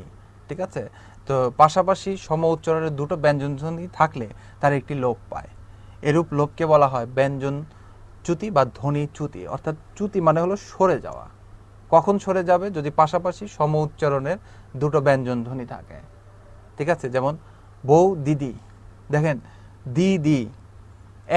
ঠিক আছে, তো পাশাপাশি সম উচ্চারণের দুটো ব্যঞ্জন ধ্বনি থাকলে তার একটি লোপ পায়। এরূপ লোপকে বলা হয় ব্যঞ্জন চ্যুতি বা ধ্বনি চ্যুতি। অর্থাৎ চ্যুতি মানে হলো সরে যাওয়া। কখন সরে যাবে? যদি পাশাপাশি সম উচ্চারণের দুটো ব্যঞ্জন ধ্বনি থাকে। ঠিক আছে, যেমন বউ, দিদি। দেখেন, দিদি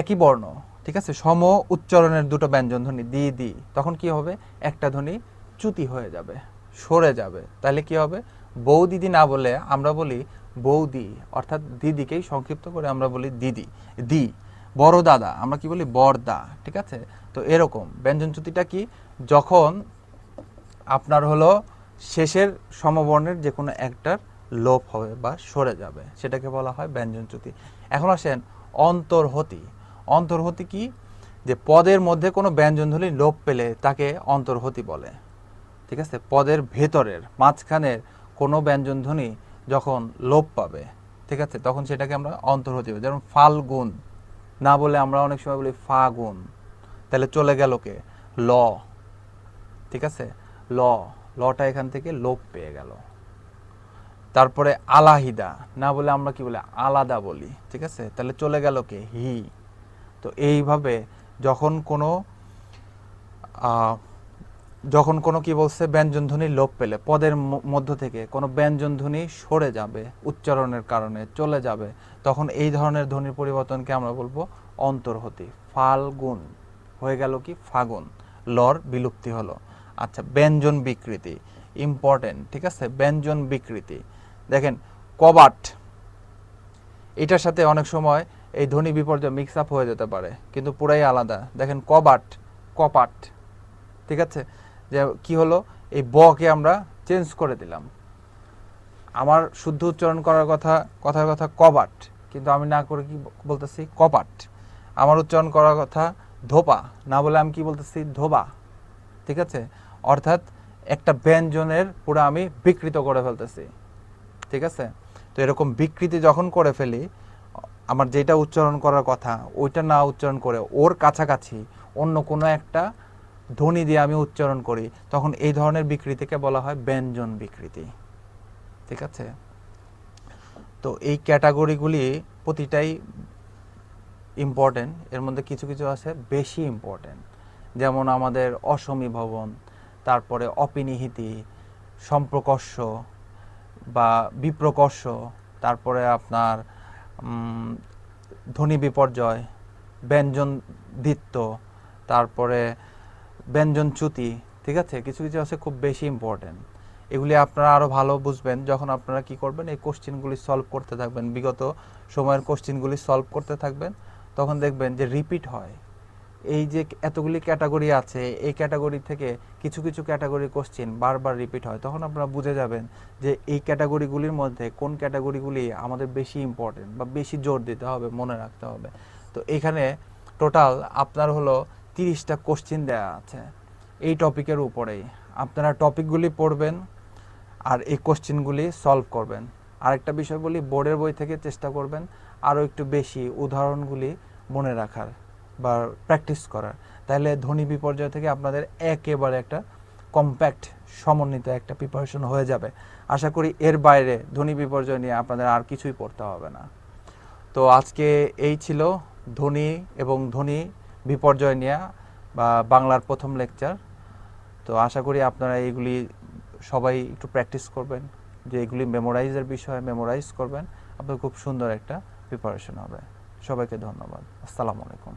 একই বর্ণ, ঠিক আছে, সম উচ্চারণের দুটো ব্যঞ্জন ধ্বনি দি দি, তখন কি হবে? একটা ধ্বনি চ্যুতি হয়ে যাবে, সরে যাবে। তাহলে কি হবে? বউ দিদি না বলে আমরা বলি বৌদি, অর্থাৎ দিদিকেই সংক্ষিপ্ত করে আমরা বলি দিদি, দি। বড় দাদা আমরা কি বলি? বরদা। ঠিক আছে, তো এরকম ব্যঞ্জন চ্যুতিটা কি? যখন আপনার হলো শেষের সমবর্ণের যে কোনো একটার লোপ হবে বা সরে যাবে, সেটাকে বলা হয় ব্যঞ্জনচ্যুতি। এখন আসেন অন্তর্হতি। অন্তর্হতি কি? যে পদের মধ্যে কোনো ব্যঞ্জনধ্বনি লোপ পেলে তাকে অন্তর্হতি বলে। ঠিক আছে, পদের ভেতরের মাঝখানের কোনো ব্যঞ্জনধ্বনি যখন লোপ পাবে, ঠিক আছে, তখন সেটাকে আমরা অন্তর্হতি বলি। যেমন ফাল্গুন না বলে আমরা অনেক সময় বলি ফাগুন, তাহলে চলে গেল কে? ল। ঠিক আছে, ল, লটা এখান থেকে লোপ পেয়ে গেল। তারপরে আলাহিদা না বলে আমরা কি বলি? আলাদা বলি। ঠিক আছে, তাহলে চলে গেল কে? হি। তো এইভাবে যখন কোনো কি বলছে? ব্যঞ্জনধ্বনি লোপ পেলে পদের মধ্য থেকে কোনো ব্যঞ্জনধ্বনি সরে যাবে, উচ্চারণের কারণে চলে যাবে, তখন এই ধরনের ধ্বনির পরিবর্তনকে আমরা বলবো অন্তর্হতি। ফাল্গুন হয়ে গেল কি? ফাগুন, লর বিলুপ্তি হলো। আচ্ছা, ব্যঞ্জন বিকৃতি ইম্পর্টেন্ট। ঠিক আছে, ব্যঞ্জন বিকৃতি। দেখেন, কবাট, এটার সাথে অনেক সময় এই ধ্বনি বিপর্যয় মিক্স আপ হয়ে যেতে পারে, কিন্তু পুরাই আলাদা। দেখেন, কবাট, কপাট। ঠিক আছে, যে কি হলো? এই বকে আমরা চেঞ্জ করে দিলাম। আমার শুদ্ধ উচ্চারণ করার কথা, কথার কথা কবাট, কিন্তু আমি না করে কি বলতেছি? কপাট। আমার উচ্চারণ করার কথা ধোপা, না বলে আমি কি বলতেছি? ধোবা। ঠিক আছে, অর্থাৎ একটা ব্যঞ্জনের পুরো আমি বিকৃত করে ফেলতেছি। ঠিক আছে, তো এরকম বিকৃতি যখন করে ফেলি, আমার যেটা উচ্চারণ করার কথা ওইটা না উচ্চারণ করে ওর কাছাকাছি অন্য কোনো একটা ধ্বনি দিয়ে আমি উচ্চারণ করি, তখন এই ধরনের বিকৃতিকে বলা হয় ব্যঞ্জন বিকৃতি। ঠিক আছে, তো এই ক্যাটাগরিগুলি প্রতিটাই ইম্পর্টেন্ট। এর মধ্যে কিছু কিছু আছে বেশি ইম্পর্টেন্ট, যেমন আমাদের অসমীভবন, তারপরে অপিনিহিতি, সম্প্রকর্ষ বা বিপ্রকর্ষ, তারপরে আপনার ধ্বনি বিপর্যয়, ব্যঞ্জন দ্বিত্ব, তারপরে ব্যঞ্জন চ্যুতি। ঠিক আছে, কিছু কিছু আছে খুব বেশি ইম্পর্টেন্ট। এগুলি আপনারা আরও ভালো বুঝবেন যখন আপনারা কি করবেন? এই কোশ্চেনগুলি সলভ করতে থাকবেন, বিগত সময়ের কোশ্চেনগুলি সলভ করতে থাকবেন, তখন দেখবেন যে রিপিট হয়। এই যে এতগুলি ক্যাটাগরি আছে, এই ক্যাটাগরি থেকে কিছু কিছু ক্যাটাগরি কোশ্চেন বারবার রিপিট হয়, তখন আপনারা বুঝে যাবেন যে এই ক্যাটাগরিগুলির মধ্যে কোন ক্যাটাগরিগুলি আমাদের বেশি ইম্পর্টেন্ট বা বেশি জোর দিতে হবে, মনে রাখতে হবে। তো এখানে টোটাল আপনার হলো 30টা কোশ্চেন দেওয়া আছে এই টপিকের উপরেই। আপনারা টপিকগুলি পড়বেন আর এই কোশ্চেনগুলি সলভ করবেন। আরেকটা বিষয় বলি, বোর্ডের বই থেকে চেষ্টা করবেন আরও একটু বেশি উদাহরণগুলি মনে রাখার বা প্র্যাকটিস করার, তাহলে ধ্বনি বিপর্যয় থেকে আপনাদের একেবারে একটা কম্প্যাক্ট সমন্বিত একটা প্রিপারেশন হয়ে যাবে। আশা করি এর বাইরে ধ্বনি বিপর্যয় নিয়ে আপনাদের আর কিছুই পড়তে হবে না। তো আজকে এই ছিল ধ্বনি এবং ধ্বনি বিপর্যয় নিয়ে বা বাংলার প্রথম লেকচার। তো আশা করি আপনারা এইগুলি সবাই একটু প্র্যাকটিস করবেন, যে এগুলি মেমোরাইজের বিষয়, মেমোরাইজ করবেন, আপনার খুব সুন্দর একটা প্রিপারেশন হবে। সবাইকে ধন্যবাদ। আসসালামু আলাইকুম।